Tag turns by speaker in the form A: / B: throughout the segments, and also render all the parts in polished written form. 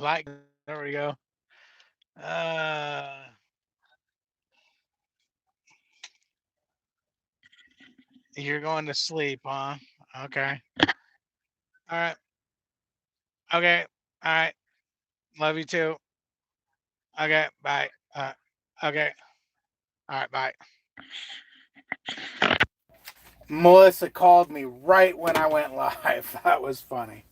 A: invite. There we go. Uh, you're going to sleep, huh? Okay. All right. Okay. All right. Love you too. Okay. Bye. Okay. All right. Bye.
B: Melissa called me right when I went live. That was funny.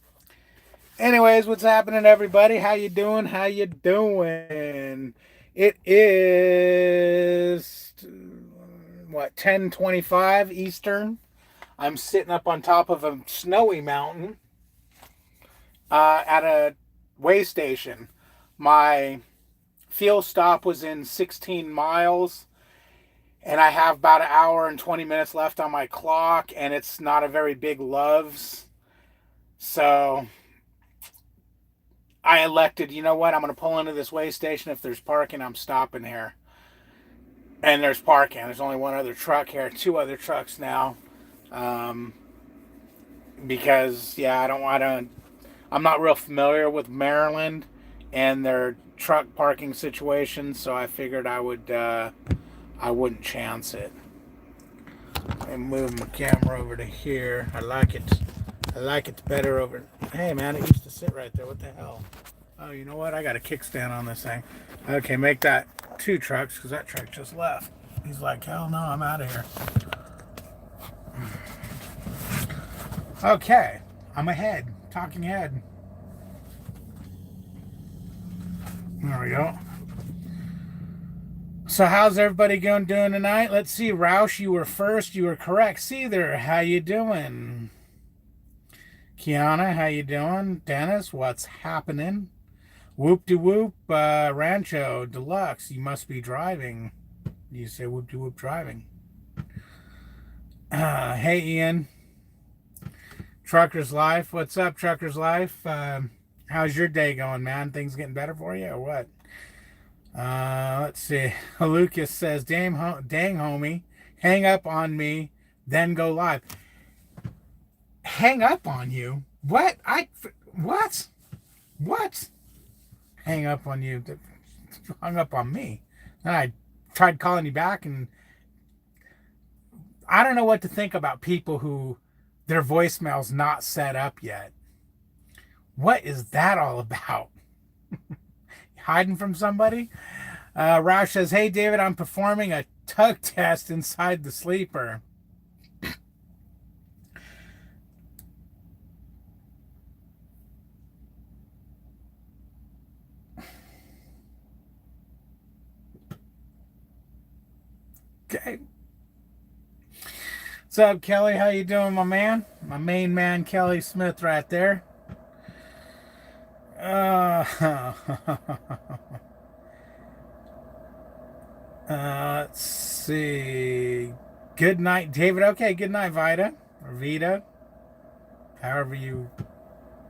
B: Anyways, what's happening, everybody? How you doing? How you doing? It is what 10:25 Eastern. I'm sitting up on top of a snowy mountain at a way station. My fuel stop was in 16 miles, and I have about an hour and 20 minutes left on my clock, and it's not a very big Love's. So I elected, you know what? I'm going to pull into this way station. If there's parking, I'm stopping here. And there's parking. There's only one other truck here, two other trucks now. Um, because, yeah, I'm not real familiar with Maryland and their truck parking situations, so I figured I wouldn't chance it. And move my camera over to here. I like it. I like it better over. Hey man, it used to sit right there. What the hell? Oh, you know what? I got a kickstand on this thing. Okay, make that two trucks because that truck just left. He's like, hell no, I'm out of here. Okay, I'm ahead. Talking head. There we go. So how's everybody doing tonight? Let's see. Roush, you were first. You were correct. See there. How you doing? Kiana, how you doing? Dennis, what's happening? Whoop de whoop, Rancho Deluxe. You must be driving. You say whoop de whoop driving. Hey Ian, Trucker's Life. What's up, Trucker's Life? How's your day going, man? Things getting better for you or what? Let's see. Lucas says, dang homie, hang up on me, then go live. Hang up on you? What? What? What? Hang up on you? Hung up on me. Then I tried calling you back, and I don't know what to think about people who their voicemail's not set up yet. What is that all about? Hiding from somebody? Roush says, hey, David, I'm performing a tug test inside the sleeper. Okay. What's up, Kelly? How you doing, my man? My main man, Kelly Smith, right there. Let's see. Good night, David. Okay, good night, Vida. Or Vita. However you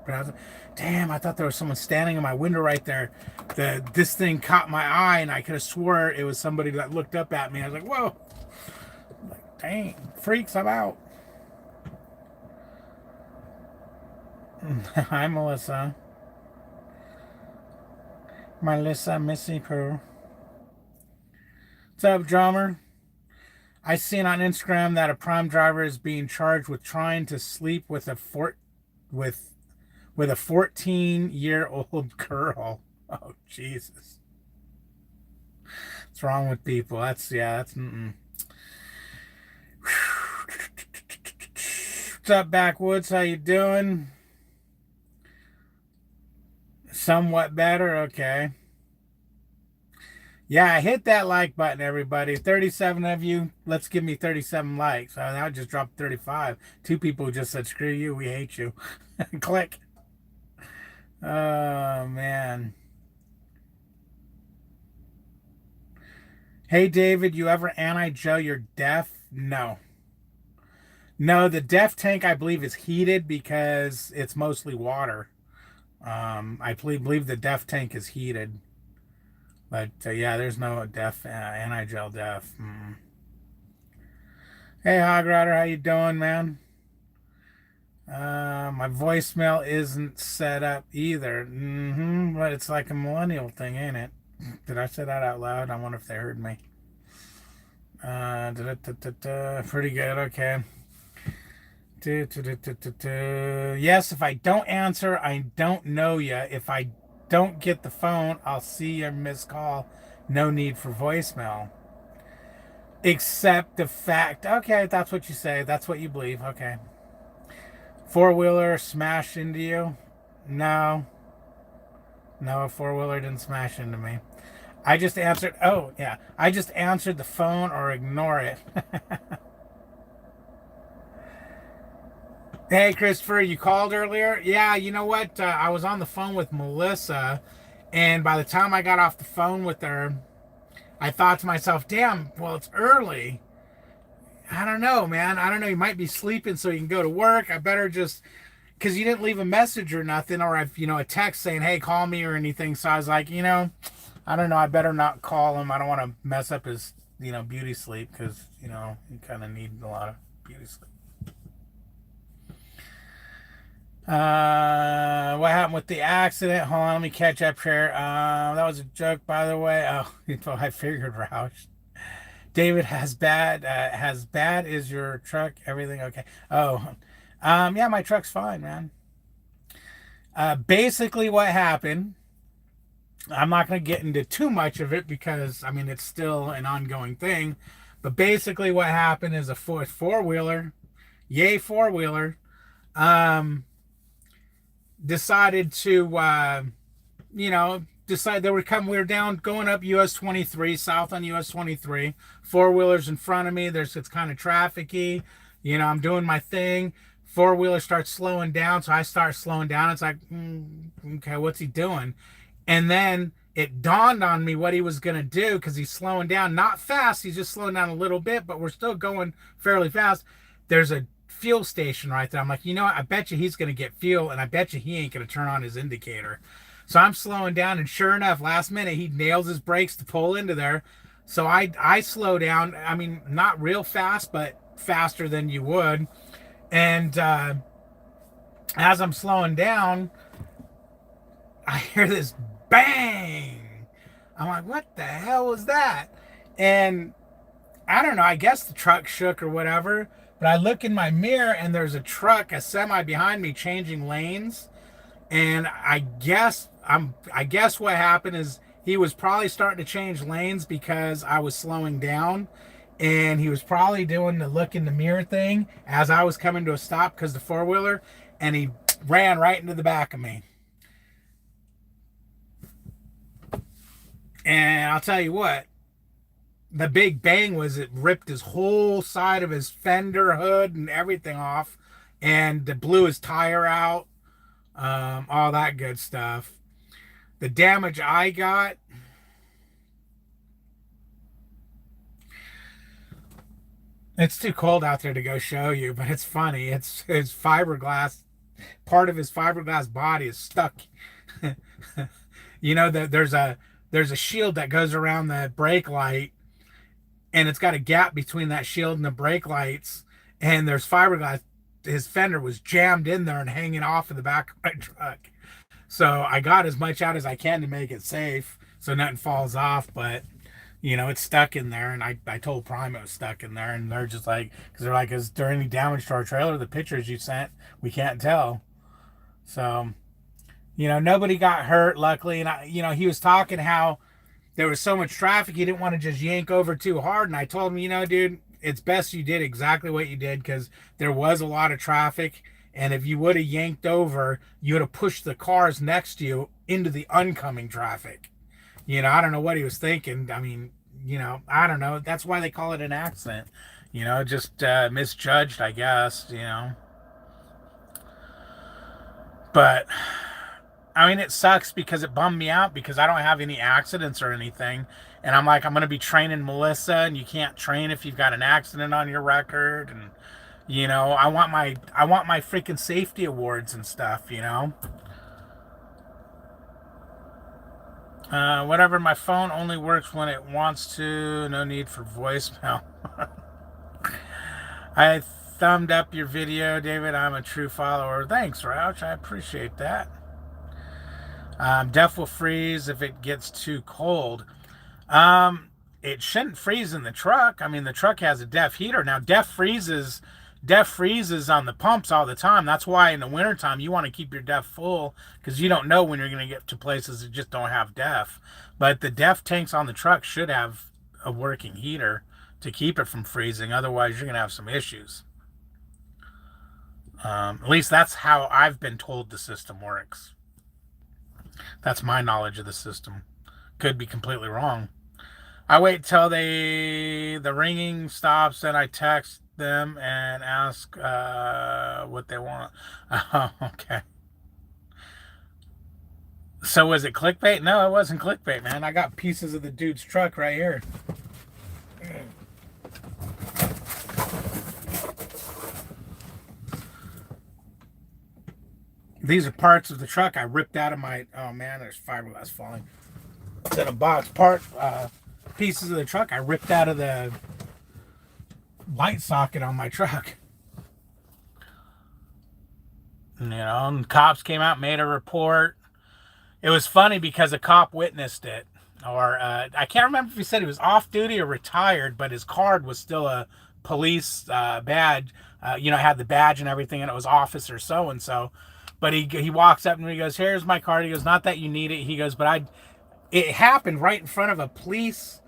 B: pronounce it. Damn, I thought there was someone standing in my window right there. This thing caught my eye, and I could have swore it was somebody that looked up at me. I was like, whoa. I'm like, dang, freaks, I'm out. Hi, Melissa. Melissa Missy Pooh. What's up, drummer? I seen on Instagram that a prime driver is being charged with trying to sleep with with with a 14-year-old girl. Oh Jesus, what's wrong with people? That's mm-mm. What's up, Backwoods? How you doing? Somewhat better. Okay. Yeah, hit that like button, everybody. 37 of you. Let's give me 37 likes. I just dropped 35. Two people just said, screw you, we hate you. Click. Oh, man. Hey, David, you ever anti-gel your DEF? No. No, the DEF tank, I believe, is heated because it's mostly water. I believe the DEF tank is heated. But, yeah, there's no DEF, anti-gel DEF. Hey, Hog Rider, how you doing, man? My voicemail isn't set up either. But it's like a millennial thing, ain't it? Did I say that out loud? I wonder if they heard me. Pretty good. Okay. Yes, if I don't answer, I don't know you. If I don't get the phone, I'll see your missed call. No need for voicemail. Except the fact, okay, that's what you say. That's what you believe. Okay. Four-wheeler smashed into you? No. No, a four-wheeler didn't smash into me. I just answered, oh, yeah. I just answered the phone or ignore it. Hey, Christopher, you called earlier? Yeah, you know what? I was on the phone with Melissa, and by the time I got off the phone with her, I thought to myself, damn, well, it's early. I don't know, man. I don't know. You might be sleeping so you can go to work. I better just, because you didn't leave a message or nothing, or a text saying, hey, call me or anything. So I was like, I don't know. I better not call him. I don't want to mess up his, beauty sleep because, you kind of need a lot of beauty sleep. What happened with the accident? Hold on, let me catch up here. That was a joke, by the way. Oh, I figured, Roush. David has bad is your truck, everything okay? Oh, yeah, my truck's fine, man. Basically what happened, I'm not going to get into too much of it because, I mean, it's still an ongoing thing. But basically what happened is a four-wheeler, yay four-wheeler, um, decided to, decide they were coming. We were down going up US 23, south on US 23. Four wheelers in front of me. It's kind of trafficy. I'm doing my thing. Four wheeler starts slowing down, so I start slowing down. It's like, okay, what's he doing? And then it dawned on me what he was gonna do because he's slowing down, not fast. He's just slowing down a little bit, but we're still going fairly fast. There's a fuel station right there. I'm like, I bet you he's gonna get fuel, and I bet you he ain't gonna turn on his indicator. So I'm slowing down, and sure enough, last minute he nails his brakes to pull into there. So I slow down. I mean, not real fast, but faster than you would. And as I'm slowing down, I hear this bang. I'm like, what the hell was that? And I don't know. I guess the truck shook or whatever. But I look in my mirror, and there's a truck, a semi behind me, changing lanes. And I guess what happened is he was probably starting to change lanes because I was slowing down, and he was probably doing the look in the mirror thing as I was coming to a stop because the four-wheeler, and he ran right into the back of me. And I'll tell you what, the big bang was it ripped his whole side of his fender hood and everything off, and it blew his tire out, all that good stuff. The damage I got, it's too cold out there to go show you, but it's funny. It's his fiberglass, part of his fiberglass body is stuck. That there's a shield that goes around the brake light, and it's got a gap between that shield and the brake lights, and there's fiberglass. His fender was jammed in there and hanging off of the back of my truck. So I got as much out as I can to make it safe so nothing falls off, but it's stuck in there. And I told Prime it was stuck in there, and they're just like, because they're like, is there any damage to our trailer? The pictures you sent, we can't tell. So, nobody got hurt, luckily. And he was talking how there was so much traffic, he didn't want to just yank over too hard. And I told him, dude, it's best you did exactly what you did because there was a lot of traffic. And if you would have yanked over, you would have pushed the cars next to you into the oncoming traffic. I don't know what he was thinking. I mean, I don't know. That's why they call it an accident. Just misjudged, I guess, But, I mean, it sucks because it bummed me out because I don't have any accidents or anything. And I'm like, I'm going to be training Melissa, and you can't train if you've got an accident on your record. And, I want my freaking safety awards and stuff. Whatever, my phone only works when it wants to. No need for voicemail. I thumbed up your video, David. I'm a true follower. Thanks, Rouch. I appreciate that. Def will freeze if it gets too cold. It shouldn't freeze in the truck. I mean, the truck has a def heater. Now, def freezes on the pumps all the time. That's why in the wintertime you want to keep your def full, because you don't know when you're going to get to places that just don't have def. But the def tanks on the truck should have a working heater to keep it from freezing. Otherwise, you're going to have some issues. At least that's how I've been told the system works. That's my knowledge of the system. Could be completely wrong. I wait till the ringing stops, then I text them and ask what they want. Oh, okay. So was it clickbait? No, it wasn't clickbait, man. I got pieces of the dude's truck right here. These are parts of the truck I ripped out of my... Oh, man, there's fiberglass falling. It's in a box. Pieces of the truck I ripped out of the light socket on my truck. You know, and cops came out, made a report. It was funny because a cop witnessed it. Or, I can't remember if he said he was off duty or retired, but his card was still a police badge. You know, had the badge and everything, and it was officer so-and-so. But he walks up and he goes, here's my card. He goes, not that you need it. He goes, but it happened right in front of a police...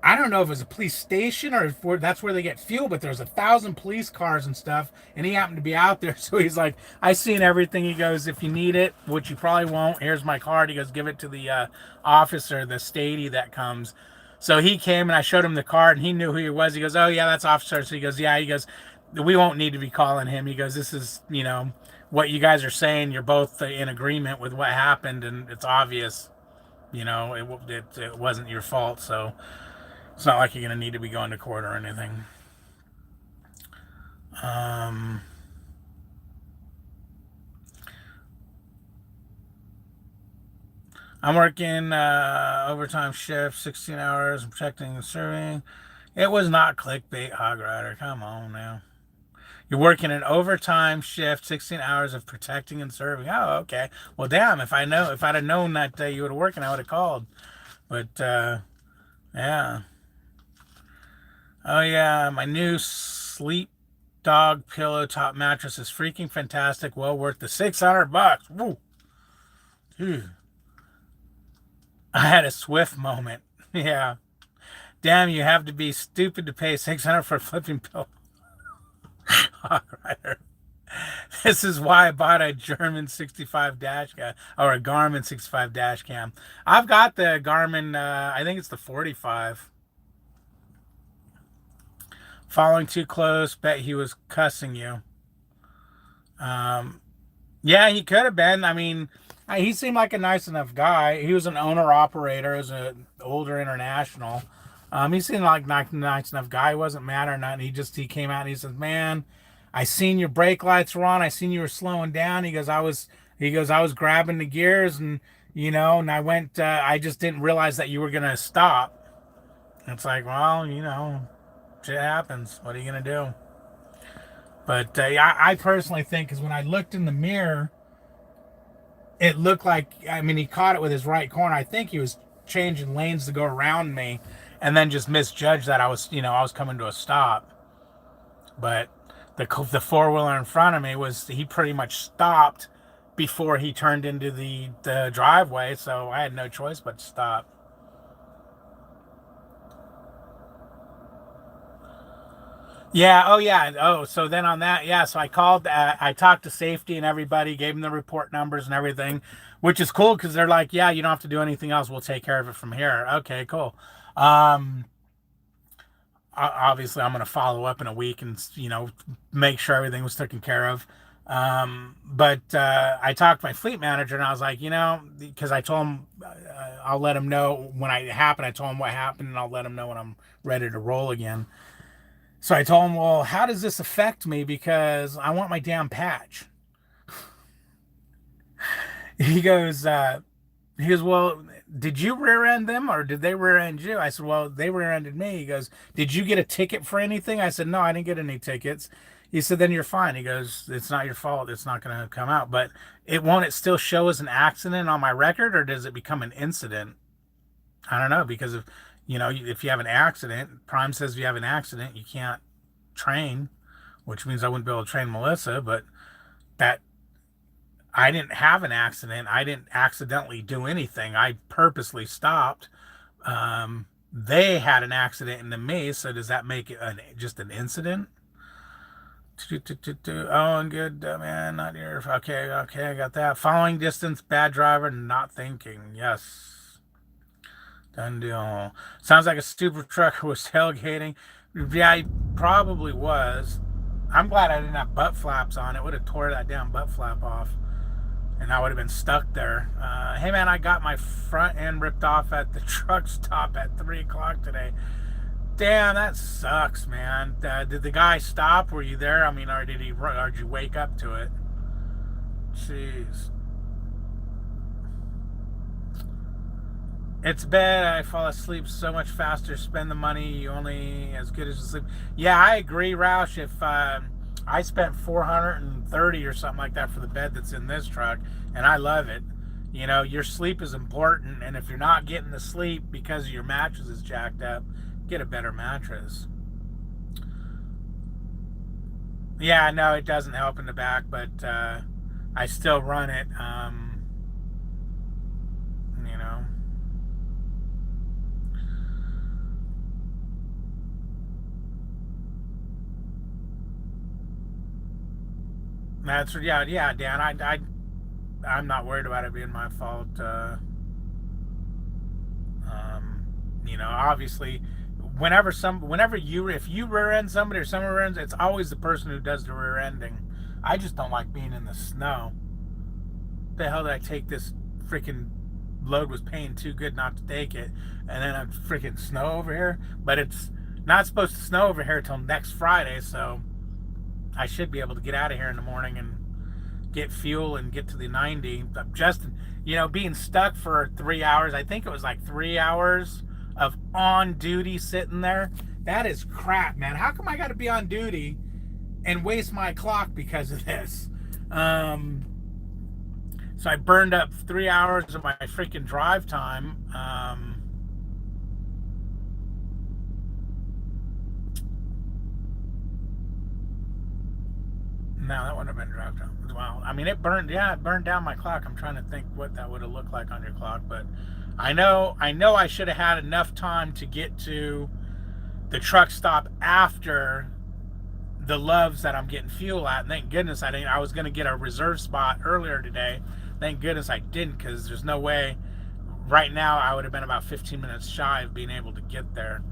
B: I don't know if it was a police station or if that's where they get fuel, but there's 1,000 police cars and stuff, and he happened to be out there, so he's like, I seen everything. He goes, if you need it, which you probably won't, here's my card. He goes, give it to the officer, the statey that comes. So he came, and I showed him the card, and he knew who he was. He goes, oh, yeah, that's officer. So he goes, yeah. He goes, we won't need to be calling him. He goes, this is, you know, what you guys are saying. You're both in agreement with what happened, and it's obvious, you know, it wasn't your fault, so... It's not like you're going to need to be going to court or anything. I'm working overtime shift, 16 hours, protecting and serving. It was not clickbait, Hog Rider. Come on now. You're working an overtime shift, 16 hours of protecting and serving. Oh, okay. Well, damn, if I'd have known that you would have working, I would have called. But, yeah. Oh, yeah, my new Sleep Dog pillow top mattress is freaking fantastic. Well worth the $600. Woo. Dude. I had a Swift moment. Yeah. Damn, you have to be stupid to pay $600 for a flipping pillow. All right. This is why I bought a German 65 dash cam, or a Garmin 65 dash cam. I've got the Garmin, I think it's the 45. Following too close, bet he was cussing you. Yeah, he could have been. I mean, he seemed like a nice enough guy. He was an owner-operator. He was an older international. He seemed like a nice enough guy. He wasn't mad or nothing. He came out and he said, man, I seen your brake lights were on. I seen you were slowing down. He goes, I was grabbing the gears and, you know, and I just didn't realize that you were going to stop. It's like, well, you know, shit happens. What are you going to do? But I personally think, because when I looked in the mirror, it looked like, I mean, he caught it with his right corner. I think he was changing lanes to go around me and then just misjudged that I was coming to a stop. But the four-wheeler in front of me he pretty much stopped before he turned into the driveway, so I had no choice but to stop. Yeah, oh yeah. Oh, so then on that, yeah, so I called, I talked to safety and everybody, gave them the report numbers and everything, which is cool because they're like, yeah, you don't have to do anything else. We'll take care of it from here. Okay, cool. Obviously I'm going to follow up in a week and, you know, make sure everything was taken care of. But I talked to my fleet manager and I was like, you know, because I told him I'll let him know when it happened. I told him what happened and I'll let him know when I'm ready to roll again. So I told him, well, how does this affect me? Because I want my damn patch. He goes, well, did you rear end them or did they rear end you? I said, well, they rear ended me. He goes, did you get a ticket for anything? I said, no, I didn't get any tickets. He said, then you're fine. He goes, it's not your fault. It's not going to come out. But it still show as an accident on my record, or does it become an incident? I don't know, because if you have an accident, Prime says if you have an accident, you can't train, which means I wouldn't be able to train Melissa. But that I didn't have an accident. I didn't accidentally do anything. I purposely stopped. They had an accident into me, so does that make it just an incident? Oh, and good, man, not your. Okay, okay, I got that. Following distance, bad driver, not thinking. Yes. Done deal. Sounds like a super trucker was tailgating. Yeah, he probably was. I'm glad I didn't have butt flaps on. It would have tore that damn butt flap off, and I would have been stuck there. Hey, man, I got my front end ripped off at the truck stop at 3 o'clock today. Damn, that sucks, man. Did the guy stop? Were you there? I mean, or did you wake up to it? Jeez. It's bad. I fall asleep so much faster. Spend the money. You only as good as you sleep. Yeah, I agree, Roush. If I spent 430 or something like that for the bed that's in this truck, and I love it. Your sleep is important, and if you're not getting the sleep because your mattress is jacked up, get a better mattress. Yeah, no, it doesn't help in the back, but I still run it. You know. That's yeah, Dan. I'm not worried about it being my fault. Obviously, if you rear end somebody or someone rear ends, it's always the person who does the rear ending. I just don't like being in the snow. The hell did I take this freaking load? Was paying too good not to take it, and then I'm freaking snow over here. But it's not supposed to snow over here till next Friday, so I should be able to get out of here in the morning and get fuel and get to the 90. Justin, being stuck for 3 hours, I think it was like 3 hours of on duty sitting there. That is crap, man. How come I got to be on duty and waste my clock because of this? So I burned up 3 hours of my freaking drive time. No, that wouldn't have been drive time. Well, I mean, it burned down my clock. I'm trying to think what that would have looked like on your clock, but I know I should have had enough time to get to the truck stop after the Loves that I'm getting fuel at. And thank goodness I didn't. I was going to get a reserve spot earlier today. Thank goodness I didn't, because there's no way. Right now, I would have been about 15 minutes shy of being able to get there.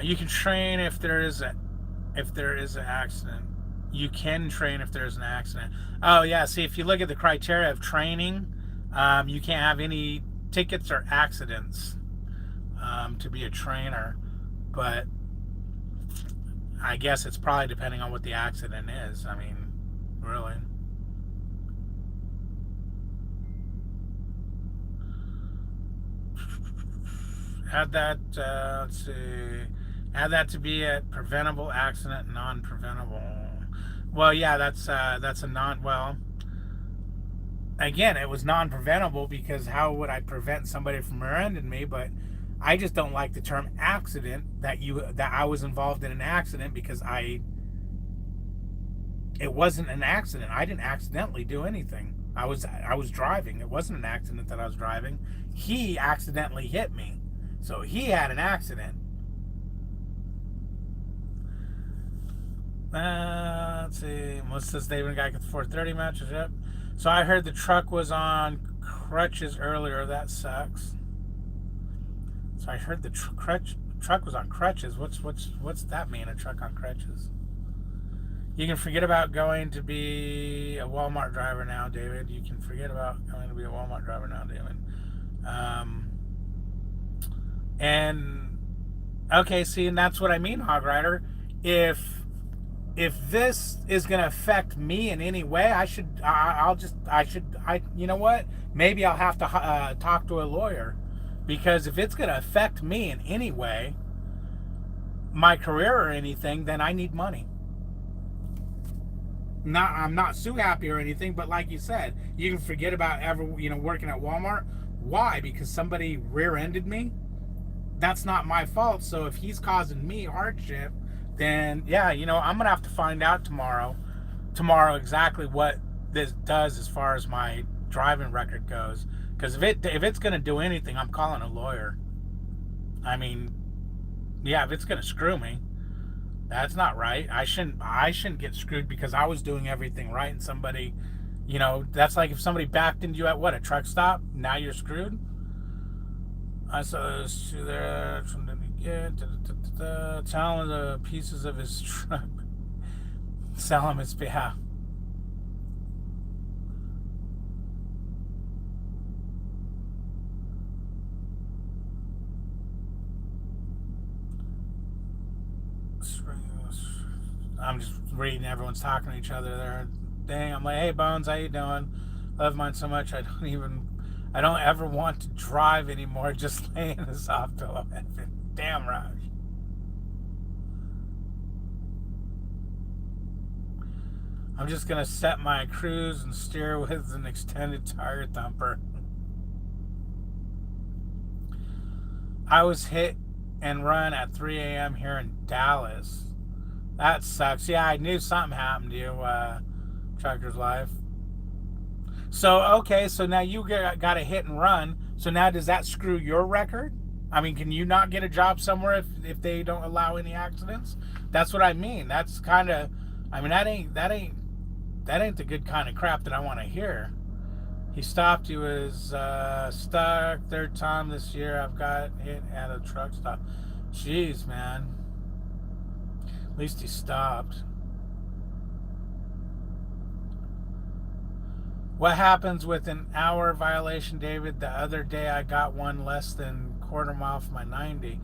B: You can train if there is an accident. You can train if there's an accident. Oh yeah, see, if you look at the criteria of training, you can't have any tickets or accidents to be a trainer. But I guess it's probably depending on what the accident is. I mean, really. Add that, let's see. Add that to be a preventable accident, non-preventable. Well, yeah, that's a well, again, it was non-preventable because how would I prevent somebody from rear-ending me? But I just don't like the term accident, that I was involved in an accident, because it wasn't an accident. I didn't accidentally do anything. I was driving. It wasn't an accident that I was driving. He accidentally hit me. So he had an accident. Let's see. Melissa says David got the 430 matches. Yep. So I heard the truck was on crutches earlier. That sucks. So I heard the truck was on crutches. What's that mean? A truck on crutches? You can forget about going to be a Walmart driver now, David. You can forget about going to be a Walmart driver now, David. And okay, see, and that's what I mean, Hog Rider. If if this is going to affect me in any way, you know what? Maybe I'll have to talk to a lawyer, because if it's going to affect me in any way, my career or anything, then I need money. I'm not so happy or anything, but like you said, you can forget about ever, working at Walmart. Why? Because somebody rear-ended me? That's not my fault. So if he's causing me hardship, then yeah, I'm gonna have to find out tomorrow exactly what this does as far as my driving record goes. Because if it's gonna do anything, I'm calling a lawyer. I mean, yeah, if it's gonna screw me, that's not right. I shouldn't get screwed because I was doing everything right, and somebody, that's like if somebody backed into you at a truck stop. Now you're screwed. I saw those two there from the beginning. Tell him the pieces of his truck. Sell him his behalf. I'm just reading. Everyone's talking to each other there. Dang, I'm like, hey Bones, how you doing? Love mine so much I don't ever want to drive anymore. Just lay in a soft pillow. Damn right. I'm just gonna set my cruise and steer with an extended tire thumper. I was hit and run at 3 a.m. here in Dallas. That sucks. Yeah, I knew something happened to you, Trucker's Life. So, okay, so now you got a hit and run. So now does that screw your record? I mean, can you not get a job somewhere if they don't allow any accidents? That's what I mean. That's kind of, I mean, that ain't the good kind of crap that I want to hear. He stopped. He was stuck. Third time this year I've got hit at a truck stop. Jeez, man. At least he stopped. What happens with an hour violation, David? The other day I got one less than quarter mile for my 90.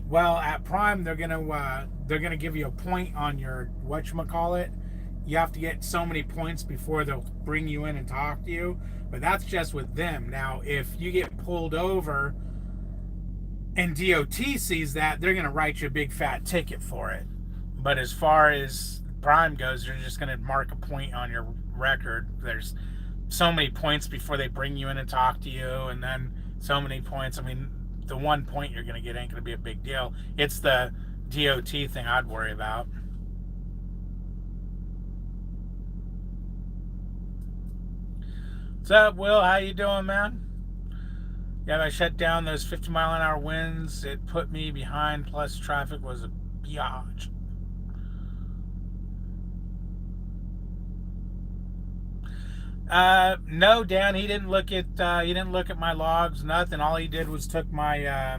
B: Well, at Prime they're gonna give you a point on your whatchamacallit. You have to get so many points before they'll bring you in and talk to you. But that's just with them. Now, if you get pulled over and DOT sees that, they're gonna write you a big fat ticket for it. But as far as Prime goes, they're just gonna mark a point on your record. There's so many points before they bring you in and talk to you, and then so many points. I mean, the 1 point you're going to get ain't going to be a big deal. It's the DOT thing I'd worry about. What's up, Will? How you doing, man? Yeah, I shut down those 50-mile-an-hour winds. It put me behind, plus traffic was a biatch. No, Dan. He didn't look at my logs. Nothing. All he did was took my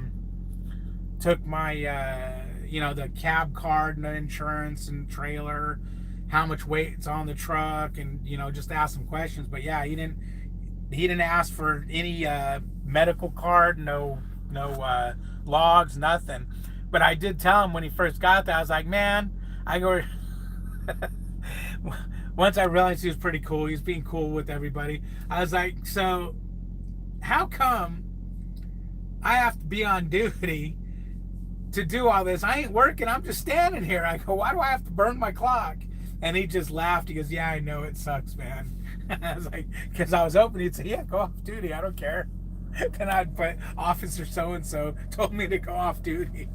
B: the cab card and the insurance and trailer, how much weight's on the truck, and just ask some questions. But yeah, he didn't ask for any medical card, no logs, nothing. But I did tell him when he first got there, I was like, man, I go. Once I realized he was pretty cool, he was being cool with everybody, I was like, so how come I have to be on duty to do all this? I ain't working, I'm just standing here. I go, why do I have to burn my clock? And he just laughed. He goes, yeah, I know, it sucks, man. I was like, because I was hoping he'd say, yeah, go off duty, I don't care. Then I'd put officer so-and-so told me to go off duty.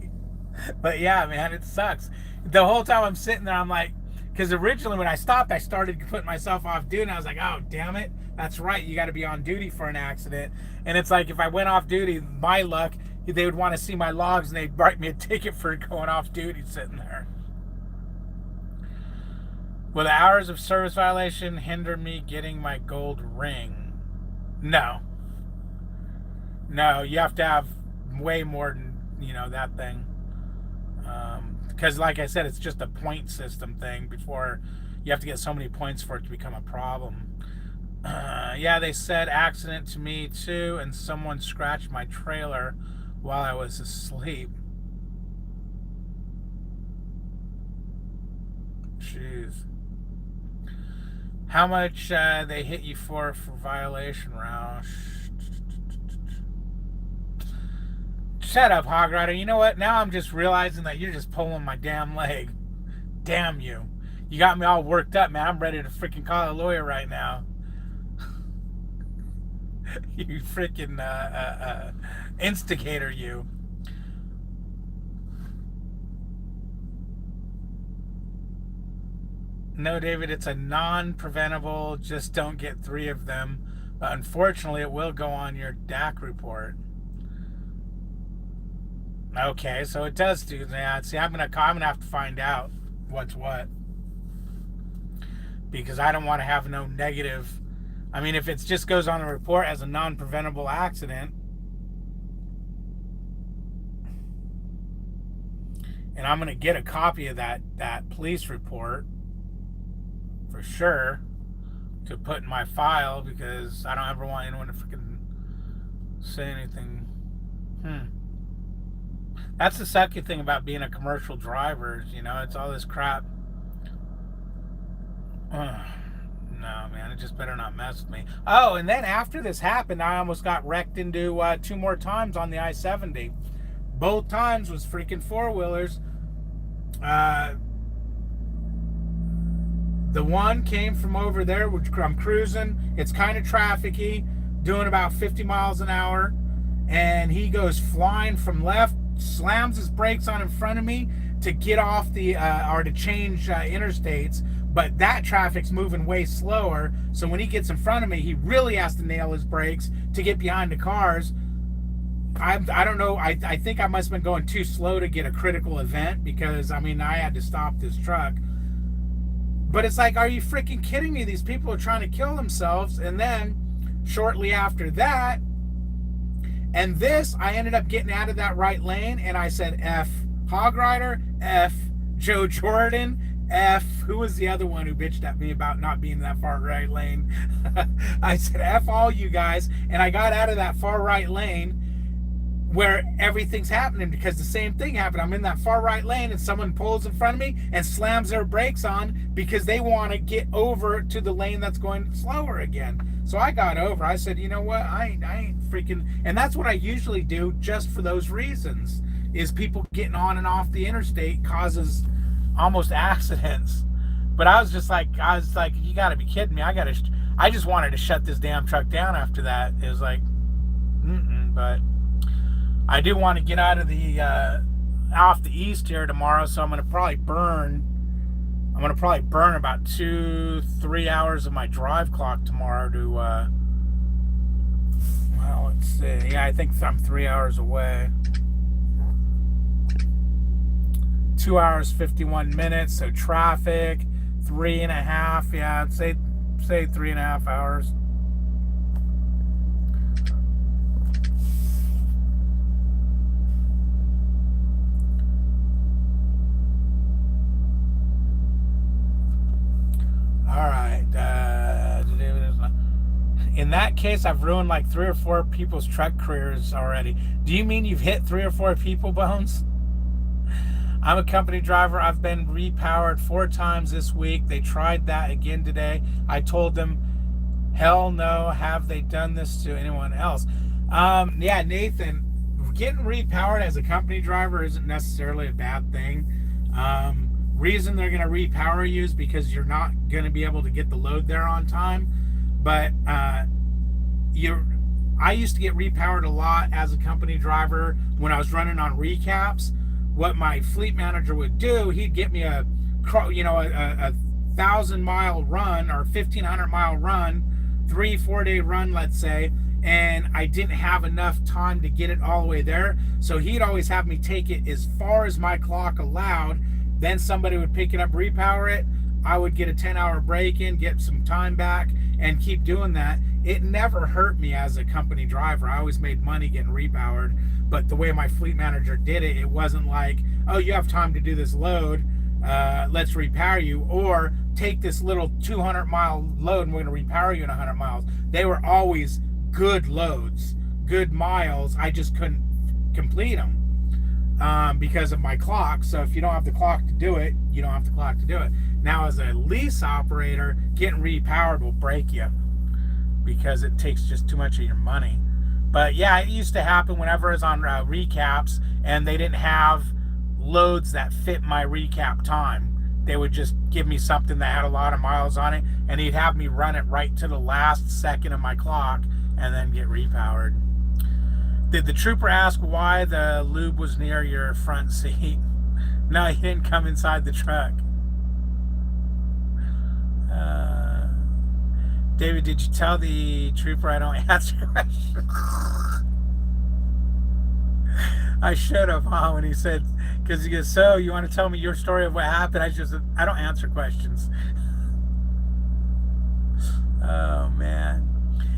B: But yeah, man, it sucks. The whole time I'm sitting there, I'm like, because originally when I stopped, I started putting myself off duty, and I was like, oh, damn it. That's right. You got to be on duty for an accident. And it's like, if I went off duty, my luck, they would want to see my logs, and they'd write me a ticket for going off duty sitting there. Will the hours of service violation hinder me getting my gold ring? No. No, you have to have way more than, that thing. Because like I said, it's just a point system thing. Before you have to get so many points for it to become a problem. Yeah, they said accident to me too, and someone scratched my trailer while I was asleep. Jeez. jeez. How much they hit you for violation, Roush? Shut up, Hog Rider. You know what? Now I'm just realizing that you're just pulling my damn leg. Damn you. You got me all worked up, man. I'm ready to freaking call a lawyer right now. You freaking instigator, you. No, David, it's a non-preventable, just don't get 3 of them. But unfortunately, it will go on your DAC report. Okay, so it does do that. See, I'm gonna have to find out what's what, because I don't want to have no negative. I mean, if it just goes on the report as a non-preventable accident, and I'm gonna get a copy of that police report for sure to put in my file, because I don't ever want anyone to freaking say anything. That's the sucky thing about being a commercial driver, you know, it's all this crap. No, man, it just better not mess with me. Oh, and then after this happened, I almost got wrecked into 2 more times on the I-70. Both times was freaking 4-wheelers. The one came from over there, which I'm cruising. It's kind of trafficy, doing about 50 miles an hour. And he goes flying from left, slams his brakes on in front of me to get off the, or to change interstates. But that traffic's moving way slower. So when he gets in front of me, he really has to nail his brakes to get behind the cars. I don't know. I think I must have been going too slow to get a critical event, because, I mean, I had to stop this truck. But it's like, are you freaking kidding me? These people are trying to kill themselves. And then shortly after that, and this, I ended up getting out of that right lane, and I said, F Hog Rider, F Joe Jordan, F, who was the other one who bitched at me about not being in that far right lane? I said, F all you guys. And I got out of that far right lane where everything's happening, because the same thing happened. I'm in that far right lane and someone pulls in front of me and slams their brakes on because they want to get over to the lane that's going slower again. So I got over. I said, you know what? I ain't freaking... And that's what I usually do, just for those reasons, is people getting on and off the interstate causes almost accidents. But I was like, you got to be kidding me. I just wanted to shut this damn truck down after that. It was like, but I do want to get out of the off the east here tomorrow, so I'm gonna probably burn about 2-3 hours of my drive clock tomorrow to well, let's see. Yeah, I think I'm 3 hours away. 2 hours 51 minutes, so traffic 3.5. Yeah, I'd say 3.5 hours. All right. In that case, I've ruined like 3 or 4 people's truck careers already. Do you mean you've hit 3 or 4 people, Bones? I'm a company driver. I've been repowered 4 times this week. They tried that again today. I told them, hell no, have they done this to anyone else? Yeah, Nathan, getting repowered as a company driver isn't necessarily a bad thing. Reason they're going to repower you is because you're not going to be able to get the load there on time. But I used to get repowered a lot as a company driver when I was running on recaps. What my fleet manager would do, he'd get me a 1,000-mile run or 1,500-mile run, 3-4 day run, let's say, and I didn't have enough time to get it all the way there. So he'd always have me take it as far as my clock allowed. Then somebody would pick it up, repower it. I would get a 10-hour break in, get some time back, and keep doing that. It never hurt me as a company driver. I always made money getting repowered. But the way my fleet manager did it, it wasn't like, oh, you have time to do this load, let's repower you, or take this little 200-mile load and we're going to repower you in 100 miles. They were always good loads, good miles. I just couldn't complete them because of my clock. So if you don't have the clock to do it, you don't have the clock to do it. Now, as a lease operator, getting repowered will break you because it takes just too much of your money. But yeah, it used to happen whenever I was on recaps and they didn't have loads that fit my recap time. They would just give me something that had a lot of miles on it, and he'd have me run it right to the last second of my clock and then get repowered. Did the trooper ask why the lube was near your front seat? No, he didn't come inside the truck. David, did you tell the trooper I don't answer questions? I should have, huh? When he said, because he goes, so you want to tell me your story of what happened? I don't answer questions. Oh, man.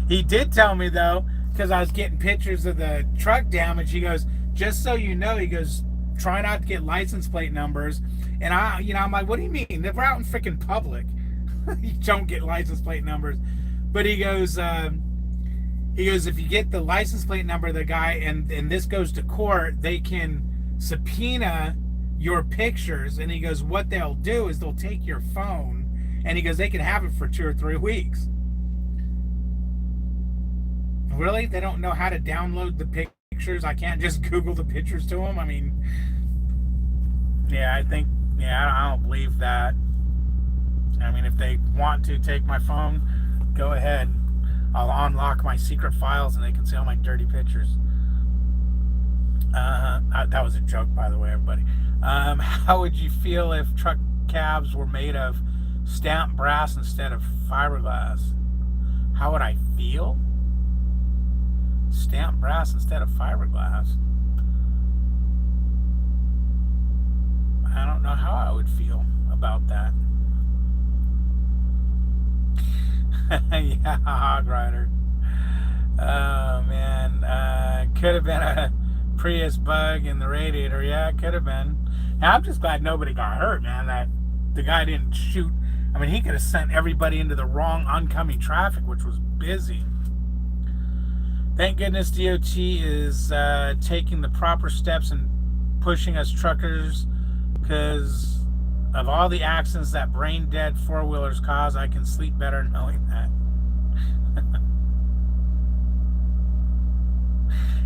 B: He did tell me, though, because I was getting pictures of the truck damage. He goes, just so you know, he goes, try not to get license plate numbers. And I'm like, what do you mean? They're out in freaking public. You don't get license plate numbers. But he goes, if you get the license plate number of the guy and this goes to court, they can subpoena your pictures. And he goes, what they'll do is they'll take your phone, and he goes, they can have it for 2 or 3 weeks. Really? They don't know how to download the pictures? I can't just Google the pictures to them? I mean, yeah, I don't believe that. I mean, if they want to take my phone, go ahead. I'll unlock my secret files and they can see all my dirty pictures. That was a joke, by the way, everybody. How would you feel if truck cabs were made of stamped brass instead of fiberglass? How would I feel? Stamped brass instead of fiberglass? I don't know how I would feel about that. Yeah, Hog Rider. Oh, man. Could have been a Prius bug in the radiator. Yeah, it could have been. And I'm just glad nobody got hurt, man. That the guy didn't shoot. I mean, he could have sent everybody into the wrong oncoming traffic, which was busy. Thank goodness DOT is taking the proper steps and pushing us truckers, because of all the accidents that brain-dead four-wheelers cause. I can sleep better knowing that.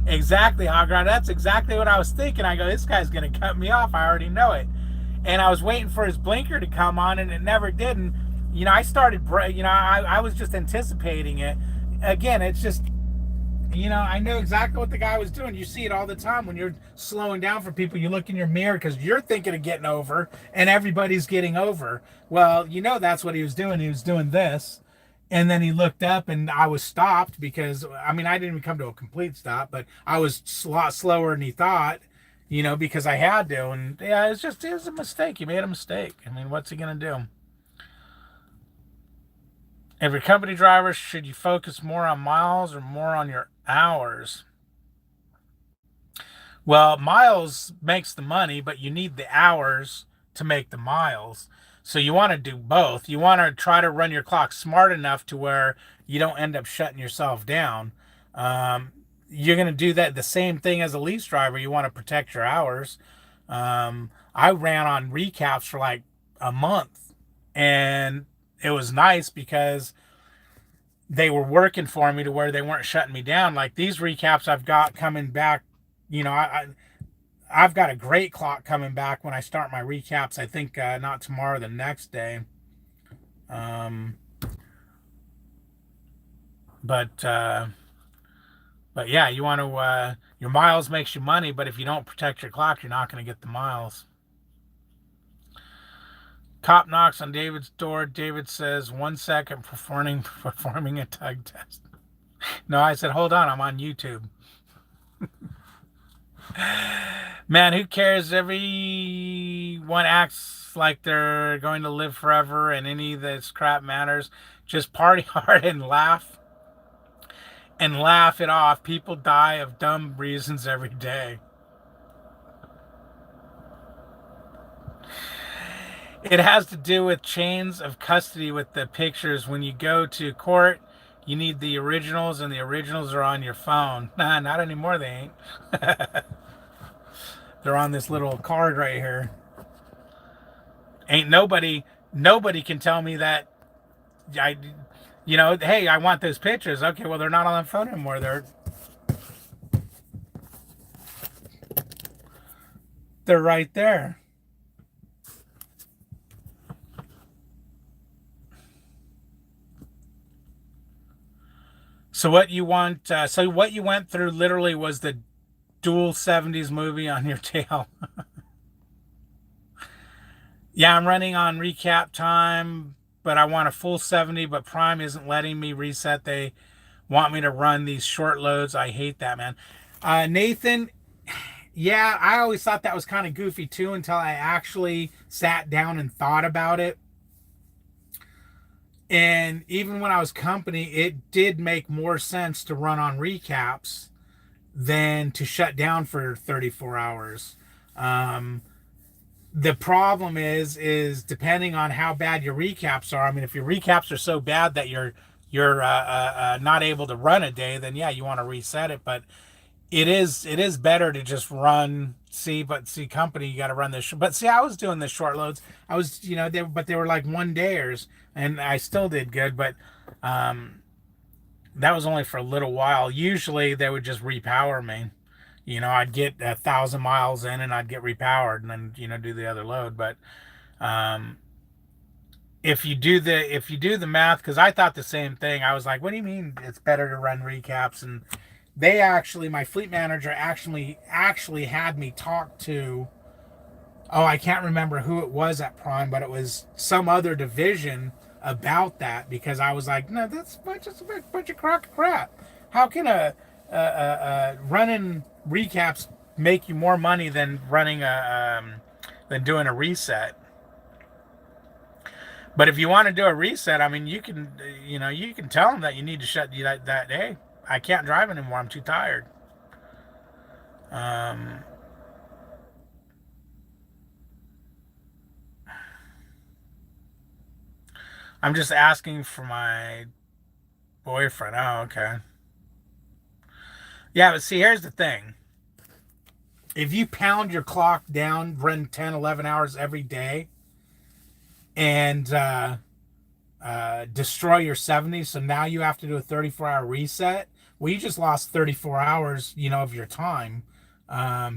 B: Exactly, Hogrod. That's exactly what I was thinking. I go, this guy's going to cut me off. I already know it. And I was waiting for his blinker to come on, and it never did. And, I started, I was just anticipating it. Again, it's just, I know exactly what the guy was doing. You see it all the time when you're slowing down for people. You look in your mirror because you're thinking of getting over and everybody's getting over. Well, that's what he was doing. He was doing this. And then he looked up and I was stopped because, I didn't even come to a complete stop, but I was a lot slower than he thought, because I had to. And yeah, it was a mistake. He made a mistake. What's he going to do? If you're company driver, should you focus more on miles or more on your hours? Well, miles makes the money, but you need the hours to make the miles. So you want to do both. You want to try to run your clock smart enough to where you don't end up shutting yourself down. You're going to do that the same thing as a lease driver. You want to protect your hours. I ran on recaps for like a month, and it was nice because they were working for me to where they weren't shutting me down. Like these recaps I've got coming back, I've got a great clock coming back when I start my recaps. I think not tomorrow, the next day. But yeah, you want to, your miles makes you money, but if you don't protect your clock, you're not going to get the miles. Cop knocks on David's door. David says, 1 second, performing a tug test. No, I said, hold on, I'm on YouTube. Man, who cares? Everyone acts like they're going to live forever and any of this crap matters. Just party hard and laugh it off. People die of dumb reasons every day. It has to do with chains of custody with the pictures. When you go to court, you need the originals, and the originals are on your phone. Nah, not anymore, they ain't. They're on this little card right here. Ain't nobody can tell me that I, hey, I want those pictures. Okay, well, they're not on the phone anymore. They're right there. So what you want? So what you went through literally was the dual 70s movie on your tail. Yeah, I'm running on recap time, but I want a full 70, but Prime isn't letting me reset. They want me to run these short loads. I hate that, man. Nathan, yeah, I always thought that was kind of goofy too until I actually sat down and thought about it. And even when I was company, it did make more sense to run on recaps than to shut down for 34 hours. Um, the problem is depending on how bad your recaps are. I mean, if your recaps are so bad that you're not able to run a day, then yeah, you want to reset it. But it is better to just run. See, company, you got to run this. But see, I was doing the short loads. I was, but they were like 1 dayers, and I still did good. But that was only for a little while. Usually, they would just repower me. I'd get 1,000 miles in, and I'd get repowered, and then do the other load. But um, if you do the math, because I thought the same thing. I was like, what do you mean it's better to run recaps? And my fleet manager actually had me talk to, oh, I can't remember who it was at Prime, but it was some other division about that, because I was like, no, that's just a bunch of crap. How can running recaps make you more money than than doing a reset? But if you want to do a reset, I mean, you can tell them that you need to shut that day. I can't drive anymore. I'm too tired. Um, I'm just asking for my boyfriend. Oh, okay. Yeah, but see, here's the thing. If you pound your clock down, run 10, 11 hours every day, and destroy your 70, so now you have to do a 34-hour reset, well, you just lost 34 hours, of your time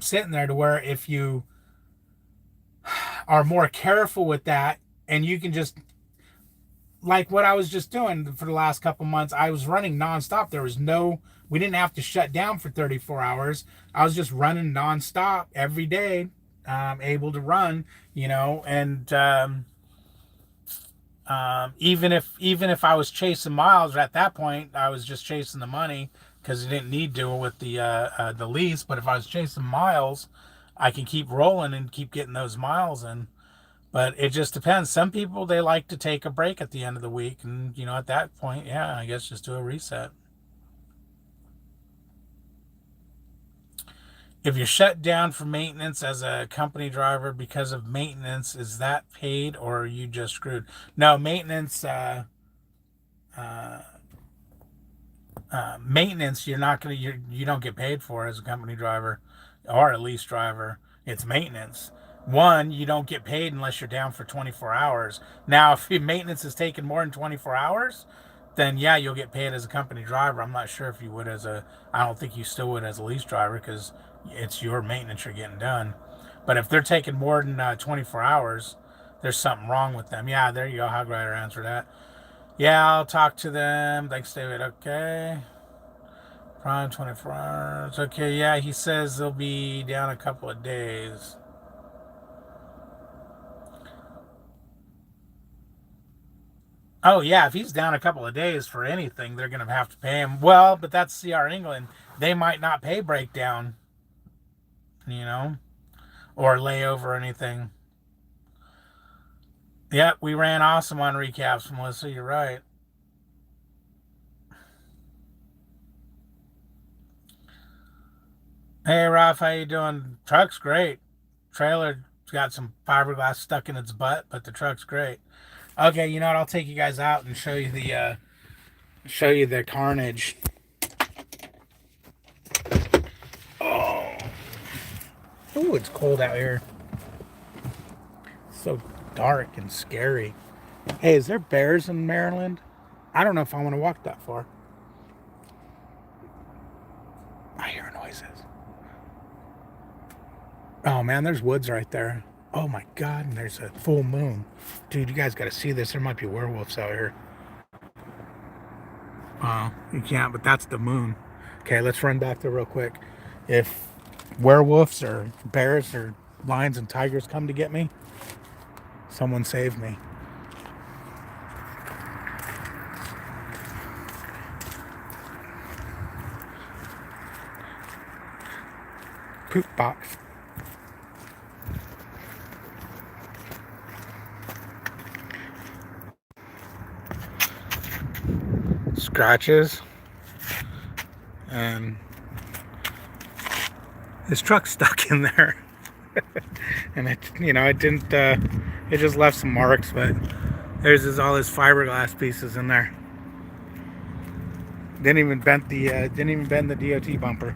B: sitting there, to where if you are more careful with that, and you can just, like what I was just doing for the last couple months, I was running nonstop. We didn't have to shut down for 34 hours. I was just running nonstop every day, able to run, and even if I was chasing miles at that point, I was just chasing the money, because I didn't need to with the lease. But if I was chasing miles, I can keep rolling and keep getting those miles in. But it just depends. Some people, they like to take a break at the end of the week, and at that point, yeah, I guess just do a reset. If you're shut down for maintenance as a company driver because of maintenance, is that paid, or are you just screwed? No, maintenance. Uh, Maintenance, you're not gonna you don't get paid for as a company driver or a lease driver. It's maintenance. One, you don't get paid unless you're down for 24 hours. Now, if your maintenance is taking more than 24 hours, then yeah, you'll get paid as a company driver. I'm not sure if you would I don't think you still would as a lease driver, because it's your maintenance you're getting done. But if they're taking more than 24 hours, there's something wrong with them. Yeah, there you go. Hog Rider answered that. Yeah, I'll talk to them. Thanks, David. Okay. Prime 24 hours. Okay, yeah, he says they'll be down a couple of days. Oh, yeah, if he's down a couple of days for anything, they're going to have to pay him. Well, but that's CR England. They might not pay breakdown, you know, or layover or anything. Yep, we ran awesome on recaps, Melissa. You're right. Hey, Ralph, how you doing? Truck's great. Trailer got some fiberglass stuck in its butt, but the truck's great. Okay, you know what? I'll take you guys out and show you the carnage. Oh, ooh, it's cold out here. So dark and scary. Hey, is there bears in Maryland? I don't know if I want to walk that far. I hear noises. Oh man, there's woods right there. Oh my god, and there's a full moon. Dude, you guys got to see this. There might be werewolves out here. Oh, you can't, but that's the moon. Okay, let's run back there real quick. If werewolves or bears or lions and tigers come to get me, someone save me. Poop box. Scratches. And his truck's stuck in there. And it, it didn't, it just left some marks, but there's all his fiberglass pieces in there. Didn't even bend the DOT bumper.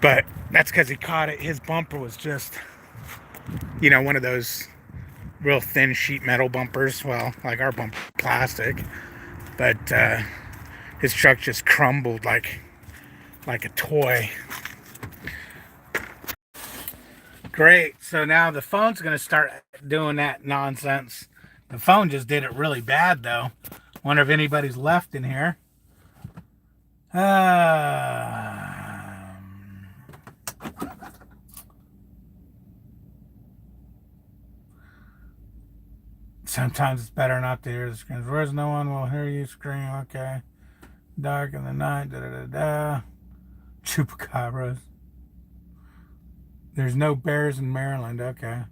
B: But that's because he caught it. His bumper was just, one of those real thin sheet metal bumpers. Well, like our bumper, plastic. But his truck just crumbled like a toy. Great. So now the phone's going to start doing that nonsense. The phone just did it really bad, though. Wonder if anybody's left in here. Sometimes it's better not to hear the screams. Where's no one will hear you scream? Okay. Dark in the night. Da da da da. Chupacabras. There's no bears in Maryland. Okay.